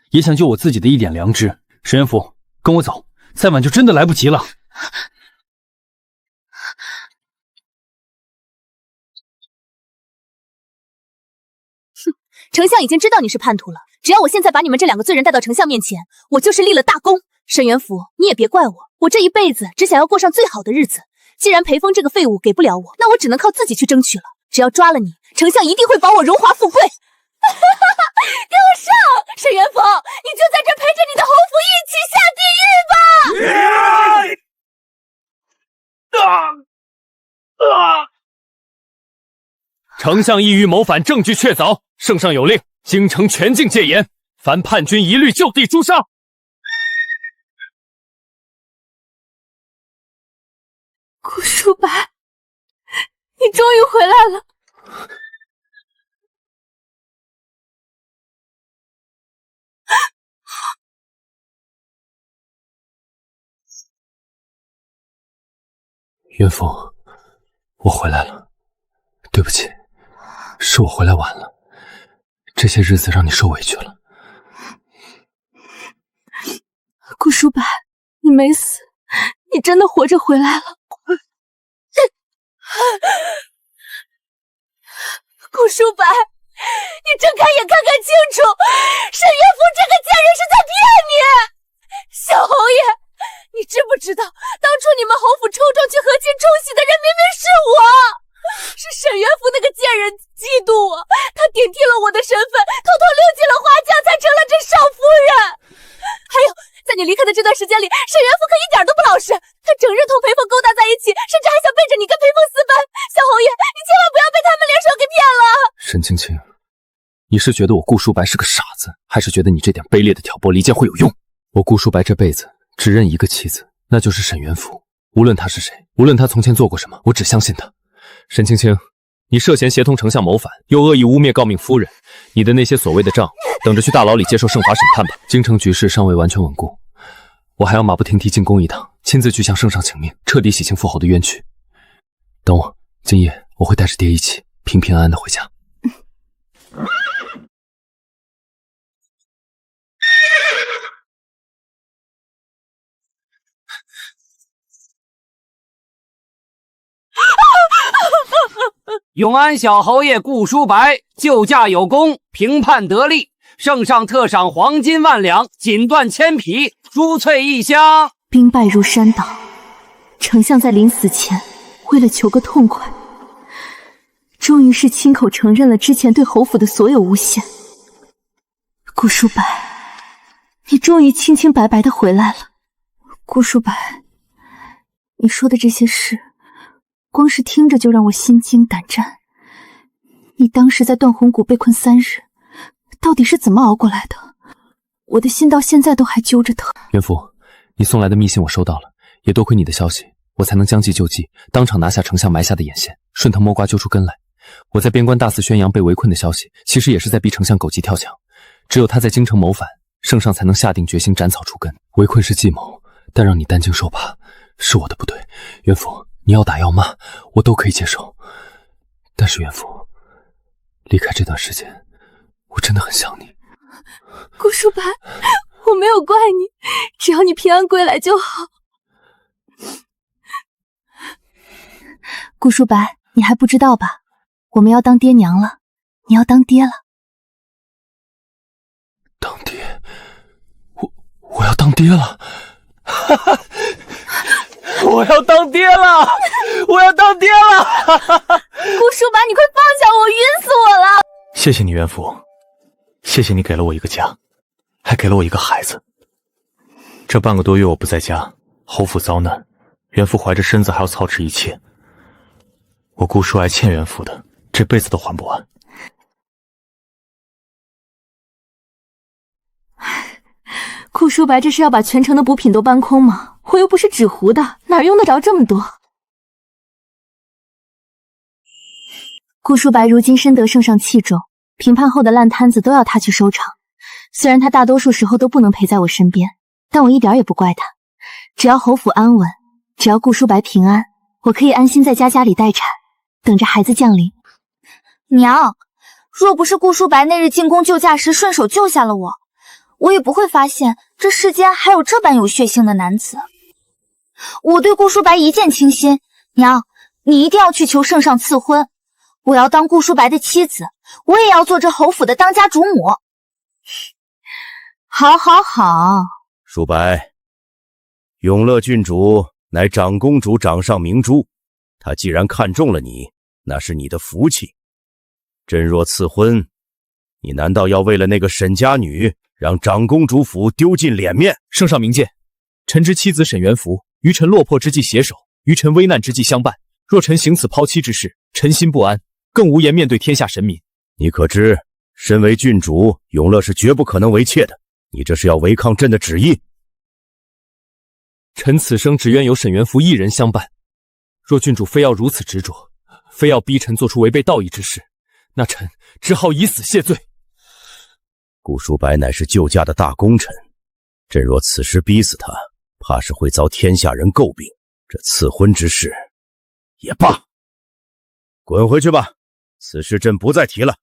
也想救我自己的一点良知。沈元福，跟我走，再晚就真的来不及了。丞相已经知道你是叛徒了，只要我现在把你们这两个罪人带到丞相面前，我就是立了大功。沈元福，你也别怪我，我这一辈子只想要过上最好的日子。既然裴风这个废物给不了我，那我只能靠自己去争取了。只要抓了你，丞相一定会保我荣华富贵。给我上！沈元福，你就在这陪着你的侯府一起下地狱吧！丞相意欲谋反，证据确凿，圣上有令，京城全境戒严，凡叛军一律就地诛杀。顾书白，你终于回来了。元福，我回来了，对不起，是我回来晚了，这些日子让你受委屈了。顾书白，你没死，你真的活着回来了。顾书白，你睁开眼看看清楚，沈元福这个贱人是在骗你！小侯爷，你知不知道，当初你们侯府抽中去和亲冲喜的人明明是我，是沈元福那个贱人嫉妒我，他顶替了我的身份，偷偷溜进了花江，才成了这少夫人。还有，在你离开的这段时间里，沈元福可一点都不老实，他整日同裴凤勾搭在一起，甚至还想背着你跟裴凤私奔。小侯爷，你千万不要被他们联手给骗了。沈青青，你是觉得我顾书白是个傻子，还是觉得你这点卑劣的挑拨离间会有用？我顾书白这辈子只认一个妻子，那就是沈元福。无论他是谁，无论他从前做过什么，我只相信他。沈青青，你涉嫌协同丞相谋反，又恶意污蔑诰命夫人，你的那些所谓的账，等着去大牢里接受圣法审判吧。京城局势尚未完全稳固，我还要马不停蹄进宫一趟，亲自去向圣上请命，彻底洗清父侯的冤屈。等我，今夜我会带着爹一起平平安安的回家。永安小侯爷顾书白救驾有功，平叛得利，圣上特赏黄金1万两，锦缎1000匹，珠翠1箱。兵败如山倒，丞相在临死前为了求个痛快，终于是亲口承认了之前对侯府的所有诬陷。顾书白，你终于清清白白的回来了。顾书白，你说的这些事，光是听着就让我心惊胆战。你当时在断魂谷被困3日，到底是怎么熬过来的？我的心到现在都还揪着疼。元福，你送来的密信我收到了，也多亏你的消息，我才能将计就计，当场拿下丞相埋下的眼线，顺藤摸瓜揪出根来。我在边关大肆宣扬被围困的消息，其实也是在逼丞相狗急跳墙。只有他在京城谋反，圣上才能下定决心斩草除根。围困是计谋，但让你担惊受怕是我的不对。元福，你要打要骂我都可以接受，但是元福，离开这段时间我真的很想你。顾书白，我没有怪你，只要你平安归来就好。顾书白，你还不知道吧？我们要当爹娘了，你要当爹了。当爹？我要当爹了！哈哈，我要当爹了！我要当爹了！哈哈，顾书白，你快放下我，晕死我了！谢谢你，元福，谢谢你给了我一个家，还给了我一个孩子。这半个多月我不在家，侯府遭难，元福怀着身子还要操持一切。我顾书爱欠元福的，这辈子都还不完。顾书白这是要把全城的补品都搬空吗？我又不是纸糊的，哪用得着这么多？顾书白如今深得圣上器重，评判后的烂摊子都要他去收场。虽然他大多数时候都不能陪在我身边，但我一点也不怪他。只要侯府安稳，只要顾书白平安，我可以安心在家里待产，等着孩子降临。娘，若不是顾书白那日进宫救驾时顺手救下了我，我也不会发现这世间还有这般有血性的男子。我对顾书白一见倾心，娘，你一定要去求圣上赐婚，我要当顾书白的妻子，我也要做这侯府的当家主母。好好好，书白，永乐郡主乃长公主掌上明珠，她既然看中了你，那是你的福气。朕若赐婚，你难道要为了那个沈家女让长公主府丢尽脸面？圣上明鉴，臣之妻子沈元福于臣落魄之际携手，于臣危难之际相伴。若臣行此抛妻之事，臣心不安，更无颜面对天下神民。你可知，身为郡主，永乐是绝不可能为妾的。你这是要违抗朕的旨意。臣此生只愿有沈元福一人相伴。若郡主非要如此执着，非要逼臣做出违背道义之事，那臣只好以死谢罪。顾书白乃是救驾的大功臣，朕若此时逼死他，怕是会遭天下人诟病。这赐婚之事也罢，滚回去吧，此事朕不再提了。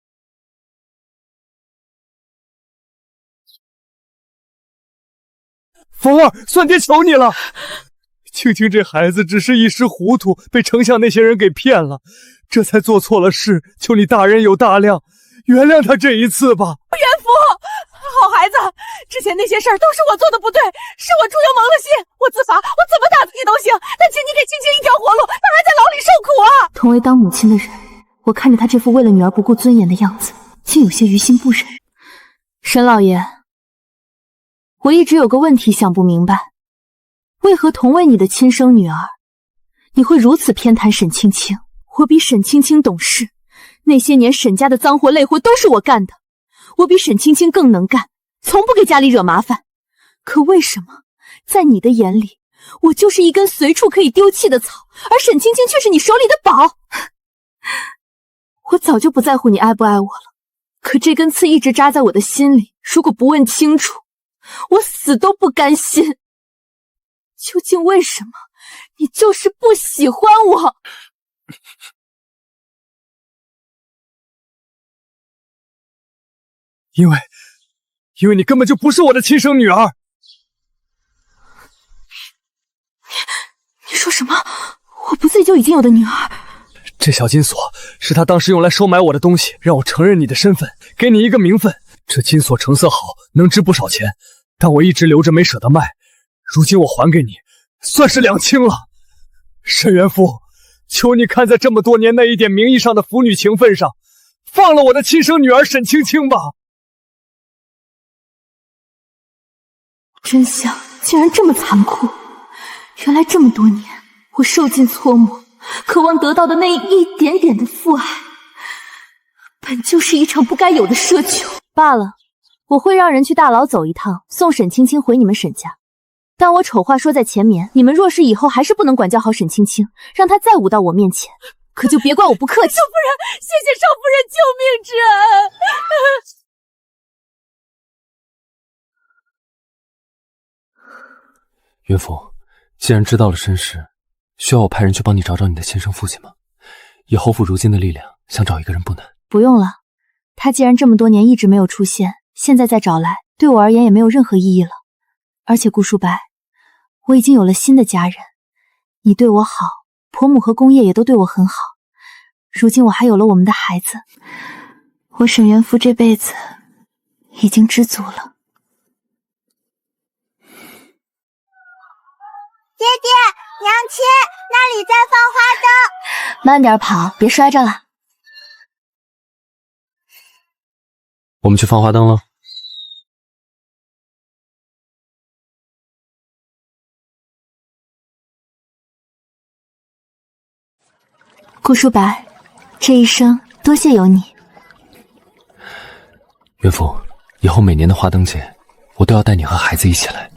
风儿，算爹求你了，青青这孩子只是一时糊涂，被丞相那些人给骗了，这才做错了事，求你大人有大量，原谅他这一次吧。元福，好孩子，之前那些事儿都是我做的不对，是我猪油蒙了心，我自罚，我怎么打自己都行，但请你给青青一条活路，他还在牢里受苦啊！同为当母亲的人，我看着他这副为了女儿不顾尊严的样子，竟有些于心不忍。沈老爷，我一直有个问题想不明白，为何同为你的亲生女儿，你会如此偏袒沈青青？我比沈青青懂事，那些年沈家的脏活累活都是我干的，我比沈青青更能干，从不给家里惹麻烦。可为什么在你的眼里，我就是一根随处可以丢弃的草，而沈青青却是你手里的宝？我早就不在乎你爱不爱我了，可这根刺一直扎在我的心里，如果不问清楚，我死都不甘心。究竟为什么你就是不喜欢我？因为你根本就不是我的亲生女儿。你说什么？我不自己就已经有的女儿？这小金锁是他当时用来收买我的东西，让我承认你的身份，给你一个名分。这金锁成色好，能值不少钱，但我一直留着没舍得卖，如今我还给你，算是两清了。沈元福，求你看在这么多年那一点名义上的父女情分上，放了我的亲生女儿沈青青吧。真相竟然这么残酷，原来这么多年我受尽搓磨，渴望得到的那一点点的父爱，本就是一场不该有的奢求。罢了，我会让人去大牢走一趟，送沈青青回你们沈家。但我丑话说在前面，你们若是以后还是不能管教好沈青青，让她再舞到我面前，可就别怪我不客气。少夫人，谢谢少夫人救命之恩。岳父，既然知道了身世，需要我派人去帮你找找你的亲生父亲吗？以侯府如今的力量，想找一个人不难。不用了，他既然这么多年一直没有出现，现在再找来，对我而言也没有任何意义了。而且顾书白，我已经有了新的家人，你对我好，婆母和公爷也都对我很好。如今我还有了我们的孩子，我沈元福这辈子已经知足了。爹爹，娘亲，那里在放花灯。慢点跑，别摔着了。我们去放花灯了。顾书白，这一生多谢有你。岳父，以后每年的花灯节，我都要带你和孩子一起来。